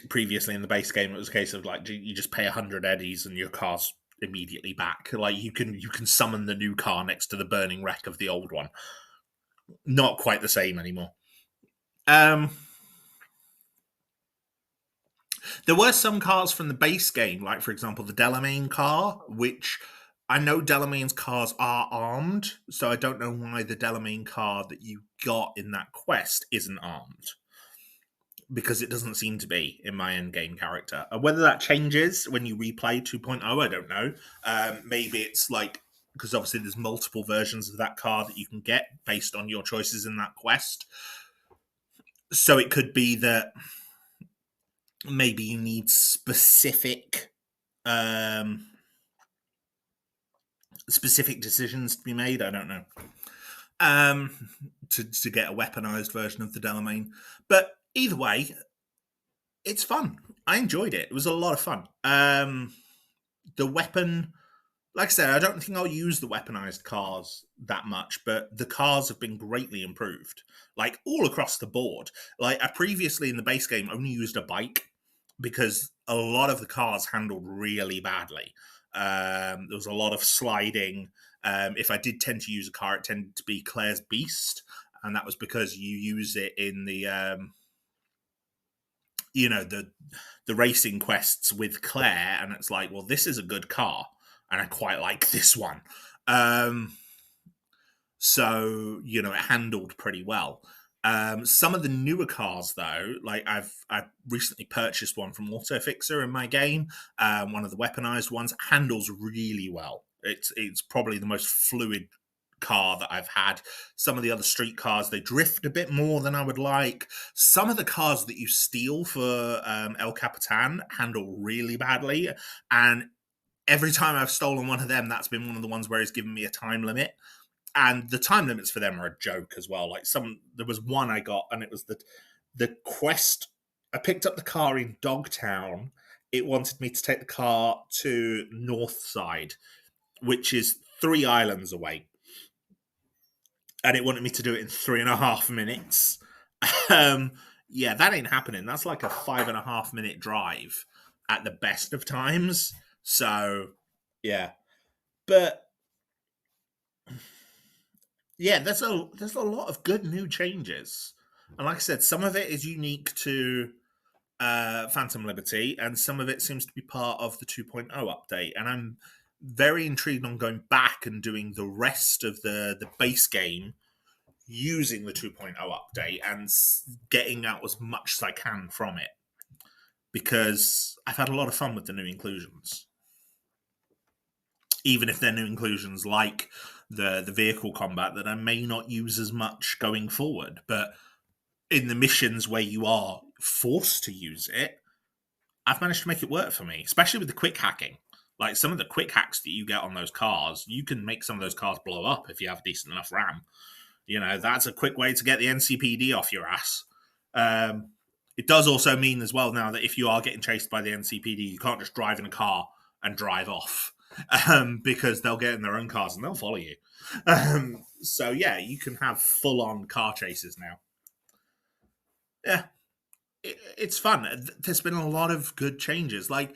Previously in the base game, it was a case of like you just pay 100 eddies and your car's immediately back. Like you can summon the new car next to the burning wreck of the old one. Not quite the same anymore. Um, There were some cars from the base game, like for example the Delamain car, which I know Delamain's cars are armed, so I don't know why the Delamain car that you got in that quest isn't armed. Because it doesn't seem to be in my end game character. Whether that changes when you replay 2.0, I don't know. Maybe it's like, because obviously there's multiple versions of that car that you can get based on your choices in that quest. So it could be that maybe you need um specific decisions to be made. I don't know. Um to get a weaponized version of the Delamain. But either way, it's fun. I enjoyed it. It was a lot of fun. The weapon, like I said, I don't think I'll use the weaponized cars that much, but the cars have been greatly improved, like all across the board. Like I previously in the base game only used a bike because a lot of the cars handled really badly. There was a lot of sliding. If I did tend to use a car, it tended to be Claire's Beast, and that was because you use it in the racing quests with Claire, and it's like, well, this is a good car, and I quite like this one. Um, so it handled pretty well. Some of the newer cars, though, like I've recently purchased one from AutoFixer in my game. One of the weaponized ones handles really well. It's probably the most fluid car that I've had. Some of the other street cars, they drift a bit more than I would like. Some of the cars that you steal for El Capitan handle really badly, and every time I've stolen one of them, that's been one of the ones where he's given me a time limit. And the time limits for them are a joke as well. Like there was one I got, and it was the quest. I picked up the car in Dogtown. It wanted me to take the car to Northside, which is 3 islands away, and it wanted me to do it in 3.5 minutes. Um, yeah, that ain't happening. That's like a 5.5 minute drive at the best of times. So, yeah, but yeah, there's a lot of good new changes, and like I said, some of it is unique to Phantom Liberty, and some of it seems to be part of the 2.0 update. And I'm very intrigued on going back and doing the rest of the base game using the 2.0 update and getting out as much as I can from it, because I've had a lot of fun with the new inclusions. Even if they're new inclusions like the vehicle combat that I may not use as much going forward, but in the missions where you are forced to use it, I've managed to make it work for me, especially with the quick hacking. Like some of the quick hacks that you get on those cars, you can make some of those cars blow up if you have decent enough RAM. That's a quick way to get the NCPD off your ass. It does also mean as well now that if you are getting chased by the NCPD, you can't just drive in a car and drive off, because they'll get in their own cars and they'll follow you. So yeah, you can have full-on car chases now. Yeah, it's fun. There's been a lot of good changes. Like,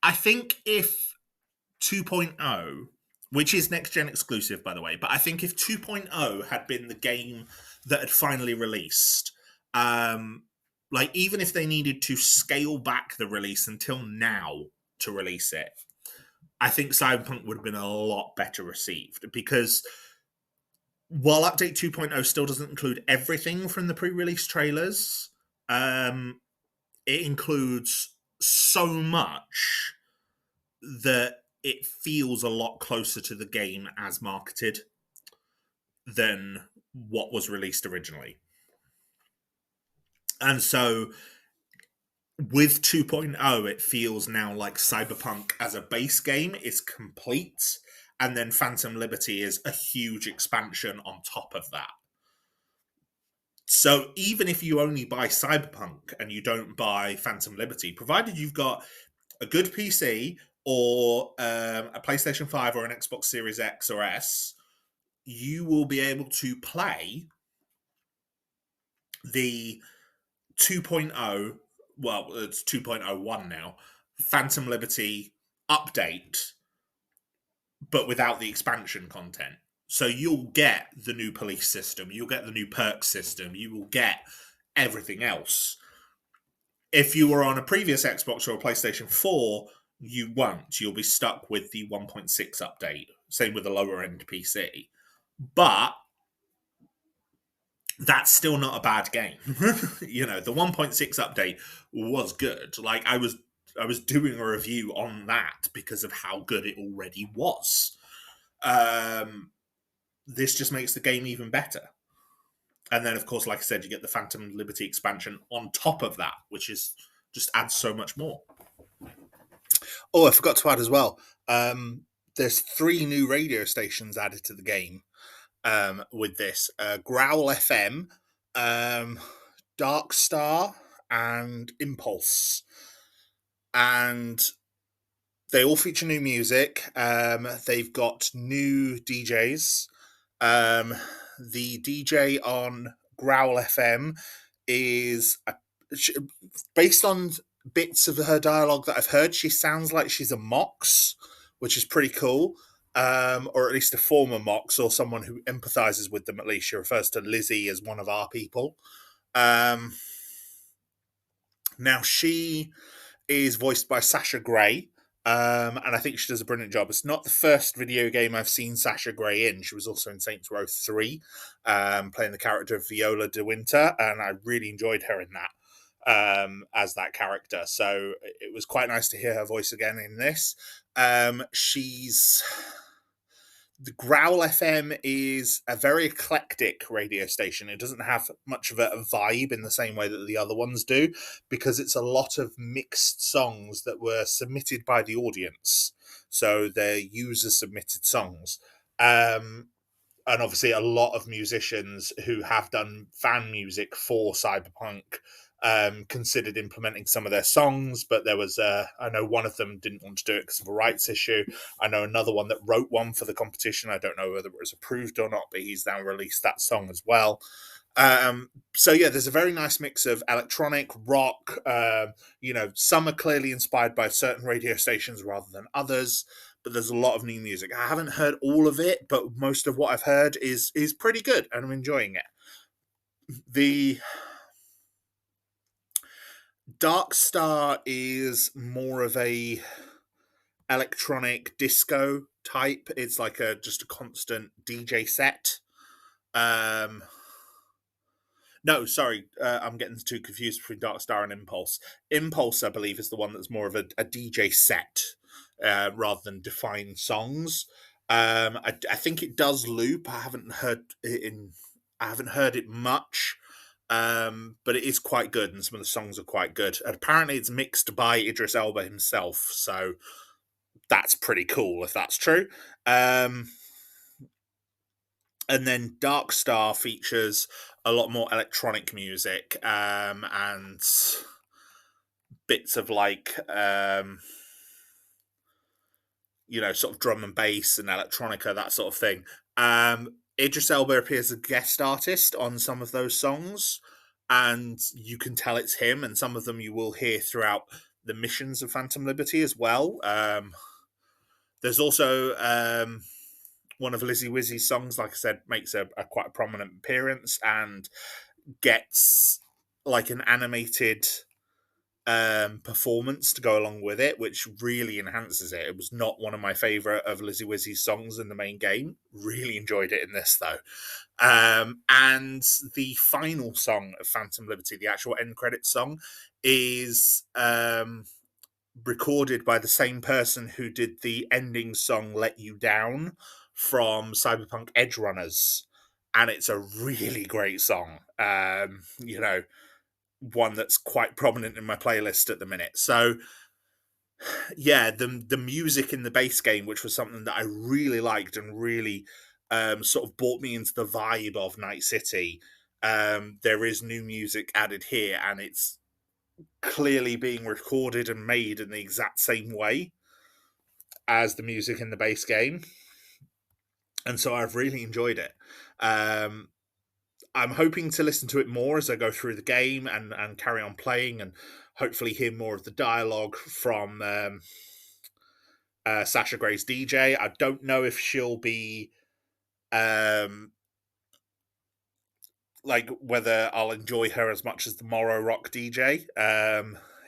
I think if 2.0, which is next gen exclusive, by the way, but I think if 2.0 had been the game that had finally released, like even if they needed to scale back the release until now to release it, I think Cyberpunk would have been a lot better received, because while Update 2.0 still doesn't include everything from the pre-release trailers, it includes so much that it feels a lot closer to the game as marketed than what was released originally. And so with 2.0, it feels now like Cyberpunk as a base game is complete, and then Phantom Liberty is a huge expansion on top of that. So even if you only buy Cyberpunk and you don't buy Phantom Liberty, provided you've got a good PC or a PlayStation 5 or an Xbox Series X or S, you will be able to play the 2.0, well, it's 2.01 now, Phantom Liberty update, but without the expansion content. So you'll get the new police system, you'll get the new perk system, you will get everything else. If you were on a previous Xbox or a PlayStation 4, you won't. You'll be stuck with the 1.6 update. Same with a lower end PC. But that's still not a bad game. You know, the 1.6 update was good. Like I was doing a review on that because of how good it already was. This just makes the game even better. And then, of course, like I said, you get the Phantom Liberty expansion on top of that, which is just adds so much more. Oh, I forgot to add as well. There's 3 new radio stations added to the game with this: Growl FM, Dark Star, and Impulse. And they all feature new music. They've got new DJs. The DJ on Growl FM is based on bits of her dialogue that I've heard. She sounds like she's a Mox, which is pretty cool. Or at least a former Mox, or someone who empathizes with them. At least she refers to Lizzie as one of our people. Now she is voiced by Sasha Grey. And I think she does a brilliant job. It's not the first video game I've seen Sasha Grey in. She was also in Saints Row 3, playing the character of Viola de Winter, and I really enjoyed her in that as that character. So it was quite nice to hear her voice again in this. The Growl FM is a very eclectic radio station. It doesn't have much of a vibe in the same way that the other ones do, because it's a lot of mixed songs that were submitted by the audience. So they're user-submitted songs. And obviously a lot of musicians who have done fan music for Cyberpunk considered implementing some of their songs, but there was I know one of them didn't want to do it because of a rights issue. I know another one that wrote one for the competition. I don't know whether it was approved or not, but he's now released that song as well. So yeah, there's a very nice mix of electronic, rock. Some are clearly inspired by certain radio stations rather than others, but there's a lot of new music. I haven't heard all of it, but most of what I've heard is pretty good, and I'm enjoying it. The Dark Star is more of a electronic disco type. It's like just a constant DJ set. No, sorry, I'm getting too confused between Dark Star and Impulse. Impulse, I believe, is the one that's more of a DJ set rather than defined songs. I think it does loop. I haven't heard it much. But it is quite good, and some of the songs are quite good. And apparently, it's mixed by Idris Elba himself, so that's pretty cool if that's true. And then Dark Star features a lot more electronic music and bits of sort of drum and bass and electronica, that sort of thing. Idris Elba appears as a guest artist on some of those songs, and you can tell it's him, and some of them you will hear throughout the missions of Phantom Liberty as well. There's also one of Lizzie Wizzy's songs, like I said, makes a quite a prominent appearance and gets like an animated performance to go along with it, which really enhances it. It was not one of my favourite of Lizzie Wizzy's songs in the main game. Really enjoyed it in this, though. And the final song of Phantom Liberty, the actual end credits song, is recorded by the same person who did the ending song "Let You Down" from Cyberpunk Edge Runners, and it's a really great song. One that's quite prominent in my playlist at the minute. So yeah, the music in the base game, which was something that I really liked and really sort of brought me into the vibe of Night City. There is new music added here, and it's clearly being recorded and made in the exact same way as the music in the base game, and so I've really enjoyed it. Um, I'm hoping to listen to it more as I go through the game and carry on playing, and hopefully hear more of the dialogue from Sasha Gray's DJ. I don't know if she'll be um, like whether I'll enjoy her as much as the Morrow Rock DJ.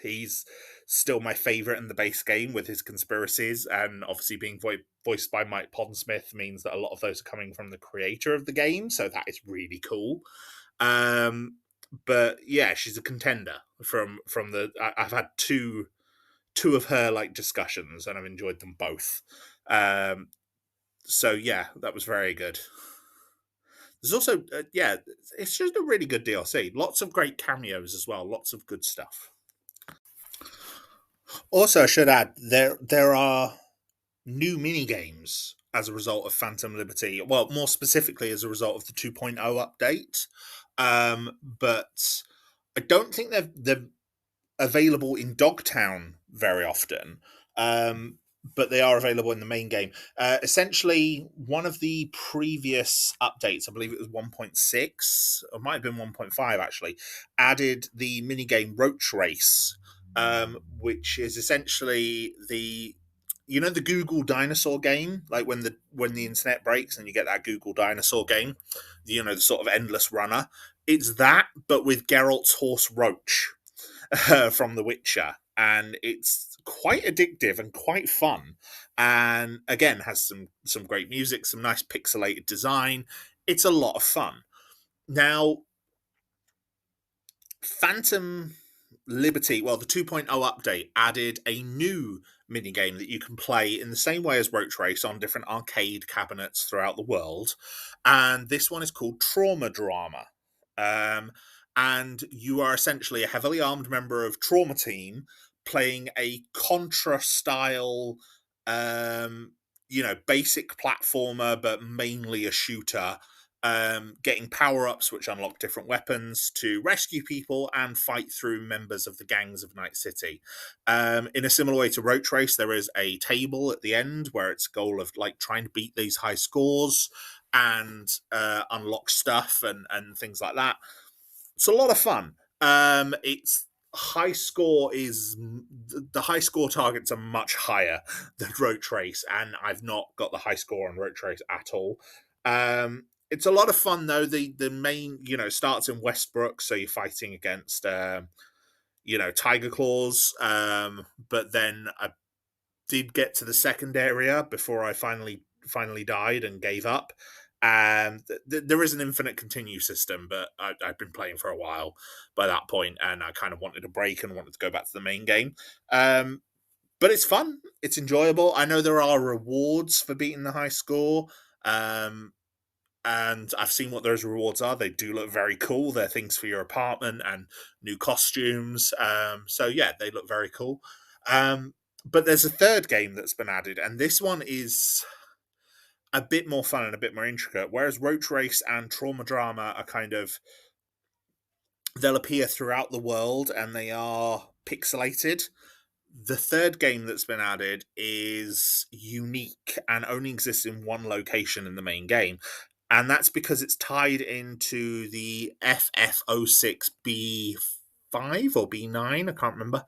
He's still my favorite in the base game with his conspiracies, and obviously being voiced by Mike Pondsmith means that a lot of those are coming from the creator of the game, so that is really cool. Um, but yeah, she's a contender from the. I've had two of her like discussions, and I've enjoyed them both. Um, so yeah, that was very good. There's also yeah, it's just a really good DLC. Lots of great cameos as well. Lots of good stuff. Also, I should add there are new mini games as a result of Phantom Liberty. Well, more specifically as a result of the 2.0 update. But I don't think they're available in Dogtown very often. But they are available in the main game. Essentially, one of the previous updates, I believe it was 1.6, or might have been 1.5 actually, added the minigame Roach Race, which is essentially the Google dinosaur game, like when the internet breaks and you get that Google dinosaur game, the sort of endless runner. It's that, but with Geralt's horse Roach from The Witcher, and it's quite addictive and quite fun. And again, has some great music, some nice pixelated design. It's a lot of fun. Now, Phantom Liberty, well, the 2.0 update added a new minigame that you can play in the same way as Roach Race on different arcade cabinets throughout the world. And this one is called Trauma Drama. Um, and you are essentially a heavily armed member of Trauma Team playing a Contra style, basic platformer, but mainly a shooter, getting power ups which unlock different weapons to rescue people and fight through members of the gangs of Night City. In a similar way to Roach Race, there is a table at the end where it's a goal of like trying to beat these high scores and unlock stuff and things like that. It's a lot of fun. It's high score is the high score targets are much higher than Roach Race, and I've not got the high score on Roach Race at all. It's a lot of fun though. The main starts in Westbrook, so you're fighting against Tiger Claws. But then I did get to the second area before I finally died and gave up. And there is an infinite continue system, but I've been playing for a while by that point, and I kind of wanted a break and wanted to go back to the main game. But it's fun, it's enjoyable. I know there are rewards for beating the high score, and I've seen what those rewards are. They do look very cool. They're things for your apartment and new costumes. So yeah, they look very cool. But there's a third game that's been added, and this one is a bit more fun and a bit more intricate. Whereas Roach Race and Trauma Drama are kind of they'll appear throughout the world and they are pixelated. The third game that's been added is unique and only exists in one location in the main game. And that's because it's tied into the FF06B5 or B9, I can't remember.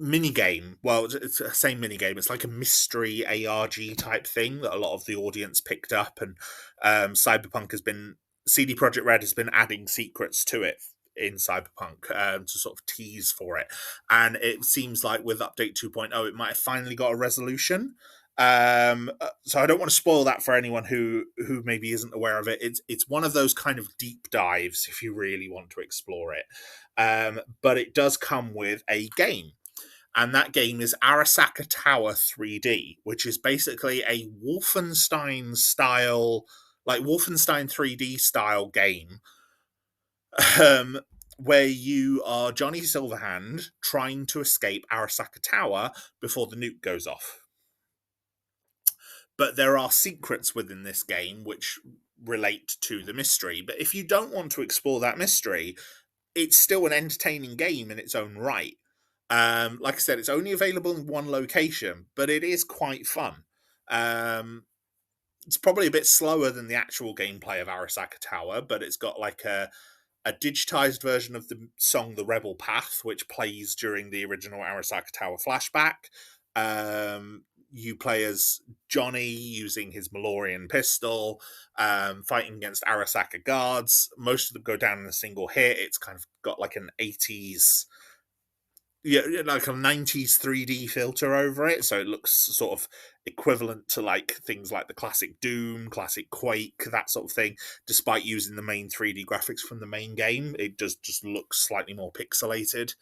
Minigame. Well, it's the same minigame. It's like a mystery ARG type thing that a lot of the audience picked up, and Cyberpunk has been CD Projekt Red has been adding secrets to it in Cyberpunk to sort of tease for it, and it seems like with update 2.0 it might have finally got a resolution. So I don't want to spoil that for anyone who maybe isn't aware of it. It's one of those kind of deep dives if you really want to explore it. But it does come with a game. and that game is Arasaka Tower 3D, which is basically a Wolfenstein style, like Wolfenstein 3D style game, um, where you are Johnny Silverhand trying to escape Arasaka Tower before the nuke goes off. But there are secrets within this game which relate to the mystery. But if you don't want to explore that mystery, it's still an entertaining game in its own right. Like I said, it's only available in one location, but it is quite fun. It's probably a bit slower than the actual gameplay of Arasaka Tower, but it's got like a digitized version of the song The Rebel Path, which plays during the original Arasaka Tower flashback. You play as Johnny using his Malorian pistol, fighting against Arasaka guards. Most of them go down in a single hit. It's kind of got like an 80s, yeah, like a 90s 3D filter over it, so it looks sort of equivalent to like things like the classic Doom, classic Quake, that sort of thing. Despite using the main 3D graphics from the main game, it just looks slightly more pixelated.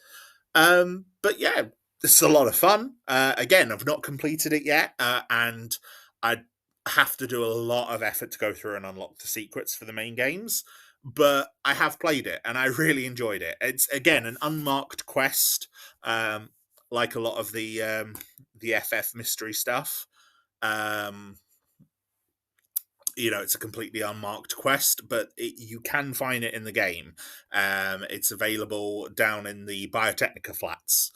But yeah, it's a lot of fun. Again, I've not completed it yet, and I have to do a lot of effort to go through and unlock the secrets for the main games. But I have played it and I really enjoyed it. It's again an unmarked quest, like a lot of the FF mystery stuff. Um, it's a completely unmarked quest, but you can find it in the game. It's available down in the Biotechnica flats,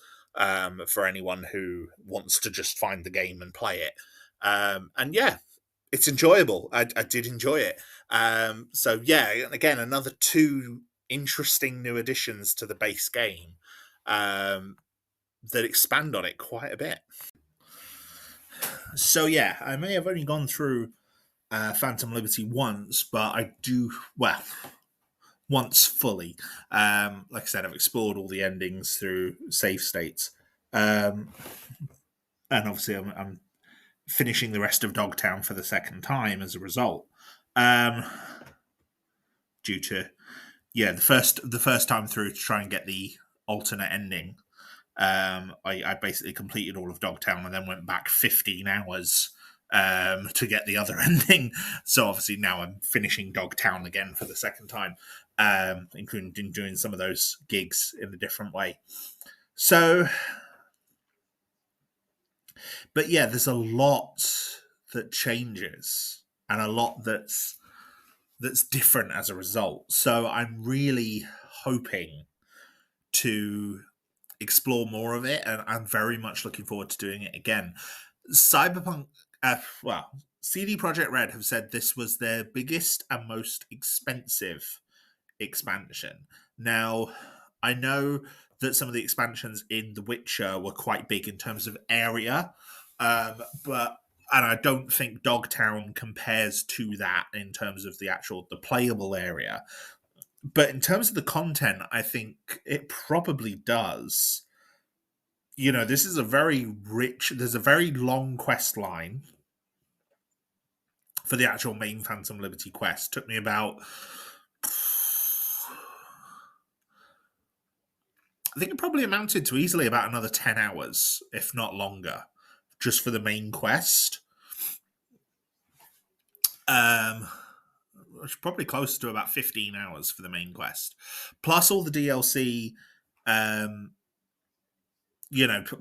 for anyone who wants to just find the game and play it. And yeah, it's enjoyable. I did enjoy it. So yeah, again, another two interesting new additions to the base game, that expand on it quite a bit. So yeah, I may have only gone through Phantom Liberty once, but I do, well, once fully. Like I said, I've explored all the endings through save states, and obviously I'm finishing the rest of Dogtown for the second time as a result. Due to the first time through to try and get the alternate ending, I basically completed all of Dogtown and then went back 15 hours to get the other ending. So obviously now I'm finishing Dogtown again for the second time, including doing some of those gigs in a different way. So, but yeah, there's a lot that changes and a lot that's different as a result. So I'm really hoping to explore more of it, and I'm very much looking forward to doing it again. Cyberpunk, CD Projekt Red have said this was their biggest and most expensive expansion. Now, I know that some of the expansions in The Witcher were quite big in terms of area, but and I don't think Dogtown compares to that in terms of the playable area. But in terms of the content, I think it probably does. This is a very rich, there's a very long quest line for the actual main Phantom Liberty quest. Took me about, I think it probably amounted to easily about another 10 hours, if not longer, just for the main quest. It's probably close to about 15 hours for the main quest, plus all the DLC.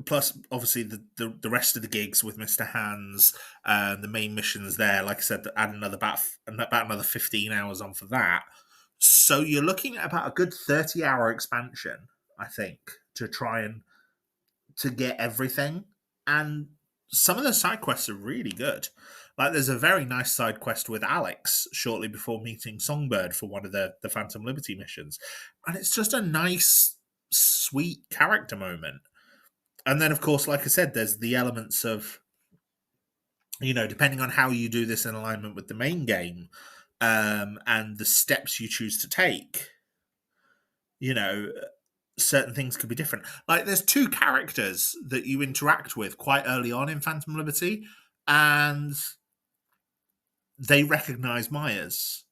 Plus obviously the rest of the gigs with Mr. Hands, the main missions there. Like I said, add about another 15 hours on for that. So you're looking at about a good 30-hour expansion, I think, to try and to get everything. And some of the side quests are really good. Like there's a very nice side quest with Alex shortly before meeting Songbird for one of the Phantom Liberty missions. And it's just a nice, sweet character moment. And then, of course, like I said, there's the elements of, depending on how you do this in alignment with the main game, and the steps you choose to take, certain things could be different. Like there's two characters that you interact with quite early on in Phantom Liberty, and they recognize Myers.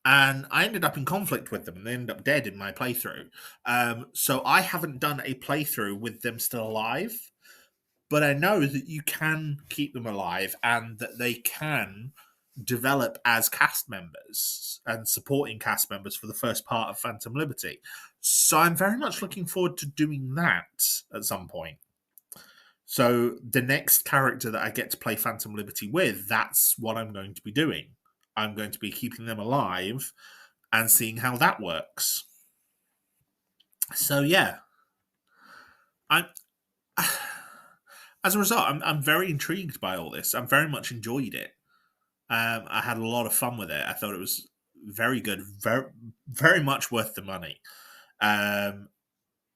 and I ended up in conflict with them, and they ended up dead in my playthrough. So I haven't done a playthrough with them still alive, but I know that you can keep them alive and that they can develop as cast members and supporting cast members for the first part of Phantom Liberty. So I'm very much looking forward to doing that at some point. So the next character that I get to play Phantom Liberty with, that's what I'm going to be doing. I'm going to be keeping them alive and seeing how that works. So yeah, I'm as a result, I'm very intrigued by all this. I'm very much enjoyed it. I had a lot of fun with it. I thought it was very good, very much worth the money. Um,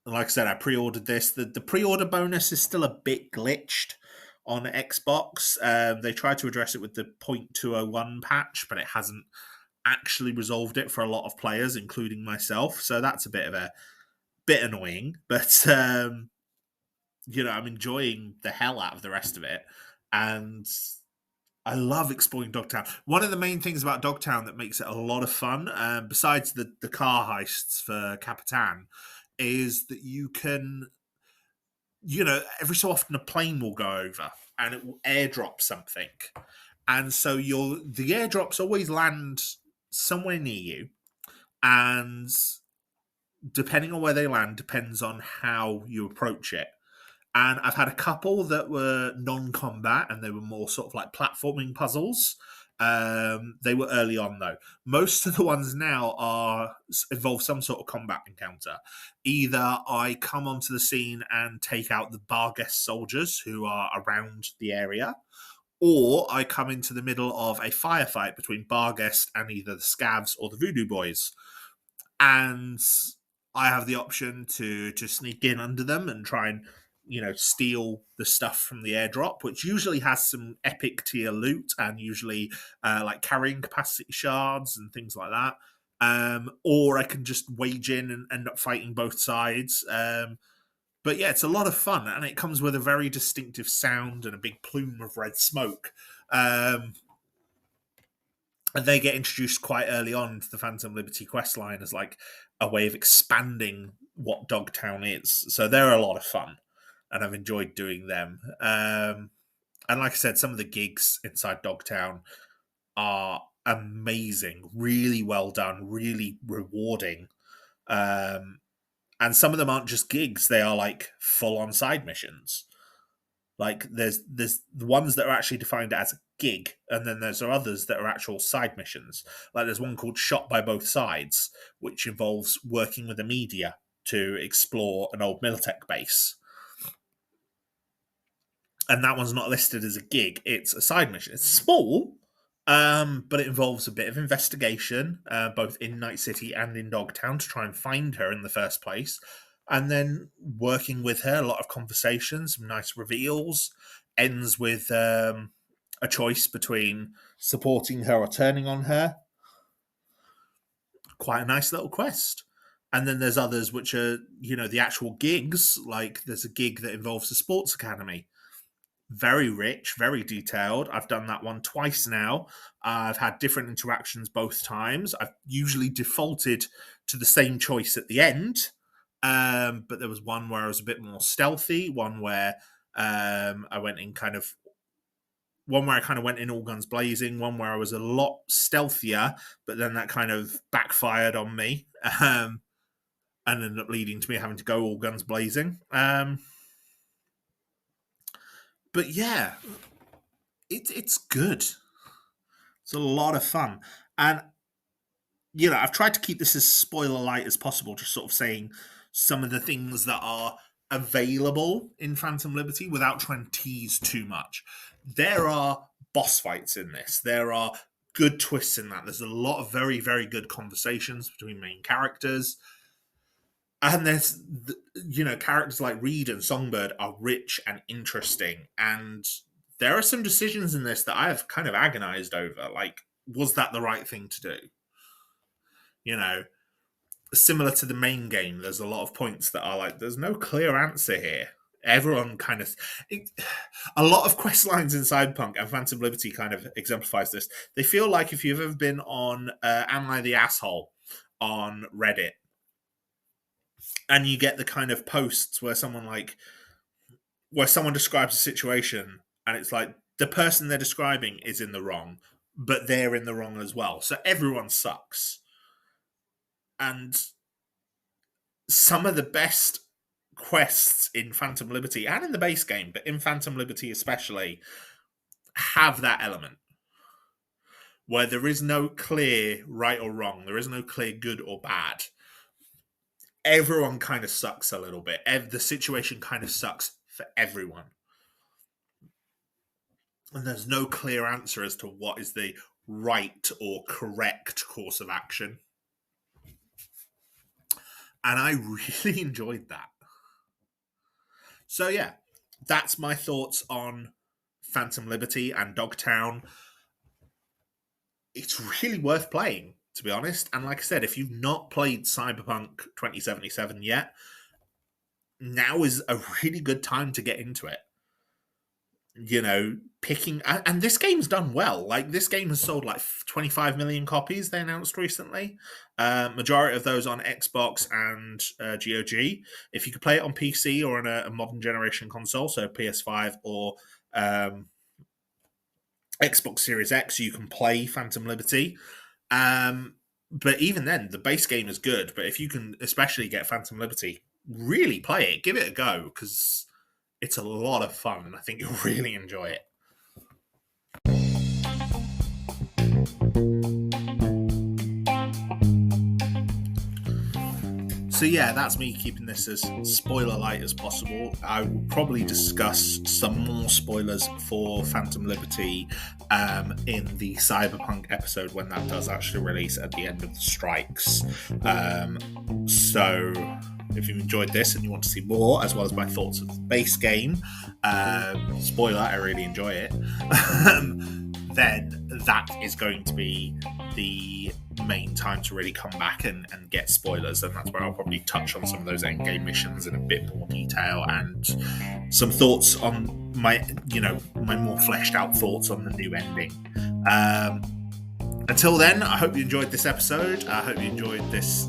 like I said, I pre-ordered this. The pre-order bonus is still a bit glitched on Xbox. They tried to address it with the 0.201 patch, but it hasn't actually resolved it for a lot of players, including myself. So that's a bit annoying. But I'm enjoying the hell out of the rest of it, and I love exploring Dogtown. One of the main things about Dogtown that makes it a lot of fun, besides the car heists for Capitan, is that you can, every so often a plane will go over and it will airdrop something. And so the airdrops always land somewhere near you. And depending on where they land, depends on how you approach it. And I've had a couple that were non-combat, and they were more sort of like platforming puzzles. They were early on though. Most of the ones now involve some sort of combat encounter. Either I come onto the scene and take out the Barghest soldiers who are around the area, or I come into the middle of a firefight between Barghest and either the Scavs or the Voodoo Boys, and I have the option to sneak in under them and try and steal the stuff from the airdrop, which usually has some epic tier loot and usually like carrying capacity shards and things like that. Or I can just wage in and end up fighting both sides. But yeah, it's a lot of fun, and it comes with a very distinctive sound and a big plume of red smoke. And they get introduced quite early on to the Phantom Liberty questline as like a way of expanding what Dogtown is. So they're a lot of fun, and I've enjoyed doing them. And like I said, some of the gigs inside Dogtown are amazing, really well done, really rewarding. And some of them aren't just gigs; they are like full-on side missions. Like there's the ones that are actually defined as a gig, and then there's others that are actual side missions. Like there's one called Shot by Both Sides, which involves working with the media to explore an old Militech base. And that one's not listed as a gig; it's a side mission. It's small, but it involves a bit of investigation, both in Night City and in Dogtown, to try and find her in the first place. And then working with her, a lot of conversations, some nice reveals. Ends with a choice between supporting her or turning on her. Quite a nice little quest. And then there's others which are, the actual gigs. Like there's a gig that involves a sports academy. Very rich, very detailed. I've done that one twice now. I've had different interactions both times. I've usually defaulted to the same choice at the end. But there was one where I was a bit more stealthy, one where I went in kind of one where I kind of went in all guns blazing, one where I was a lot stealthier, but then that kind of backfired on me, and ended up leading to me having to go all guns blazing. But yeah, it's good. It's a lot of fun, and I've tried to keep this as spoiler light as possible, just sort of saying some of the things that are available in Phantom Liberty without trying to tease too much. There are boss fights in this. There are good twists in that. There's a lot of very, very good conversations between main characters. And there's, characters like Reed and Songbird are rich and interesting. And there are some decisions in this that I have kind of agonized over. Like, was that the right thing to do? Similar to the main game, there's a lot of points that are like, there's no clear answer here. Everyone kind of... a lot of quest lines in Cyberpunk and Phantom Liberty kind of exemplifies this. They feel like if you've ever been on Am I the Asshole on Reddit, and you get the kind of posts where someone describes a situation and it's like the person they're describing is in the wrong, but they're in the wrong as well. So everyone sucks. And some of the best quests in Phantom Liberty and in the base game, but in Phantom Liberty especially, have that element where there is no clear right or wrong. There is no clear good or bad. Everyone kind of sucks a little bit. The situation kind of sucks for everyone. And there's no clear answer as to what is the right or correct course of action. And I really enjoyed that. So yeah, that's my thoughts on Phantom Liberty and Dogtown. It's really worth playing, to be honest. And like I said, if you've not played Cyberpunk 2077 yet, now is a really good time to get into it. You know, picking... And this game's done well. Like, this game has sold like 25 million copies, they announced recently. Majority of those on Xbox and GOG. If you could play it on PC or on a modern generation console, so PS5 or Xbox Series X, you can play Phantom Liberty. But even then, the base game is good. But if you can especially get Phantom Liberty, really play it. Give it a go, because it's a lot of fun, and I think you'll really enjoy it. So yeah, that's me keeping this as spoiler light as possible. I will probably discuss some more spoilers for Phantom Liberty in the Cyberpunk episode when that does actually release at the end of the strikes. So if you've enjoyed this and you want to see more, as well as my thoughts of the base game, spoiler, I really enjoy it, then that is going to be the main time to really come back and get spoilers, and that's where I'll probably touch on some of those endgame missions in a bit more detail and some thoughts on my more fleshed out thoughts on the new ending. Until then, I hope you enjoyed this episode. I hope you enjoyed this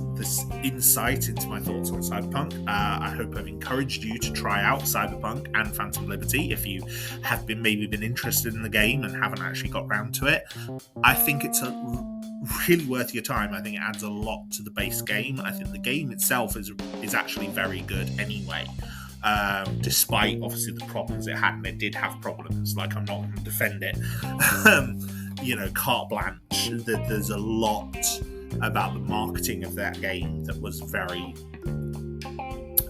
insight into my thoughts on Cyberpunk. I hope I've encouraged you to try out Cyberpunk and Phantom Liberty if you have been interested in the game and haven't actually got round to it. I think it's really worth your time. I think it adds a lot to the base game. I think the game itself is actually very good anyway. Despite obviously the problems it had, and it did have problems. Like, I'm not going to defend it. Carte blanche. There's a lot about the marketing of that game that was very,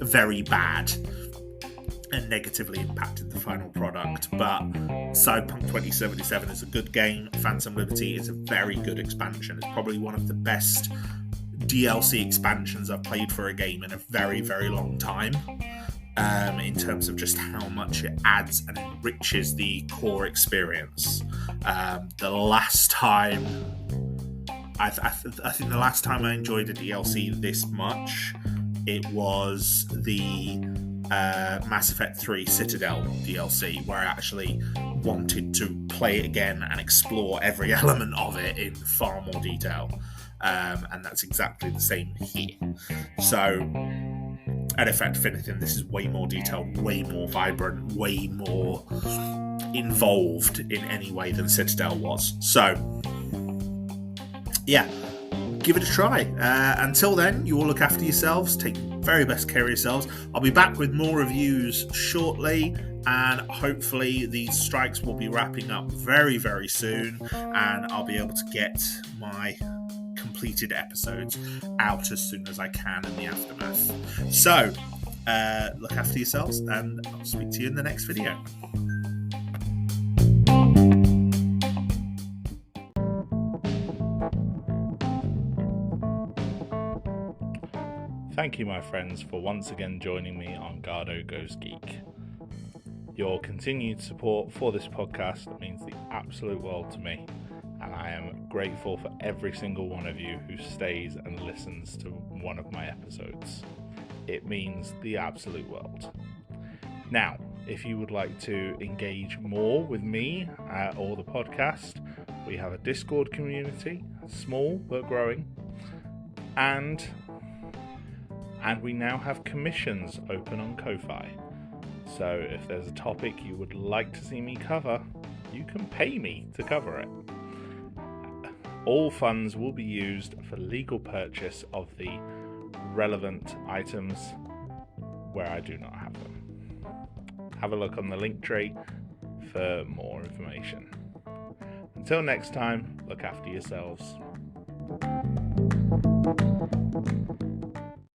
very bad and negatively impacted the final product. But Cyberpunk 2077 is a good game. Phantom Liberty is a very good expansion. It's probably one of the best DLC expansions I've played for a game in a very, very long time. In terms of just how much it adds and enriches the core experience. The last time, I think the last time I enjoyed a DLC this much, it was the Mass Effect 3 Citadel DLC, where I actually wanted to play it again and explore every element of it in far more detail. And that's exactly the same here. So, and in fact, if anything, this is way more detailed, way more vibrant, way more involved in any way than Citadel was. So, yeah, give it a try. Until then, you all look after yourselves, take very best care of yourselves. I'll be back with more reviews shortly, and hopefully these strikes will be wrapping up very, very soon, and I'll be able to get my completed episodes out as soon as I can in the aftermath. So, look after yourselves, and I'll speak to you in the next video. Thank you, my friends, for once again joining me on Garhdo Goes Geek. Your continued support for this podcast means the absolute world to me, and I am grateful for every single one of you who stays and listens to one of my episodes. It means the absolute world. Now, if you would like to engage more with me or the podcast, we have a Discord community, small but growing, and we now have commissions open on Ko-Fi. So if there's a topic you would like to see me cover, you can pay me to cover it. All funds will be used for legal purchase of the relevant items where I do not have them. Have a look on the link tree for more information. Until next time, look after yourselves.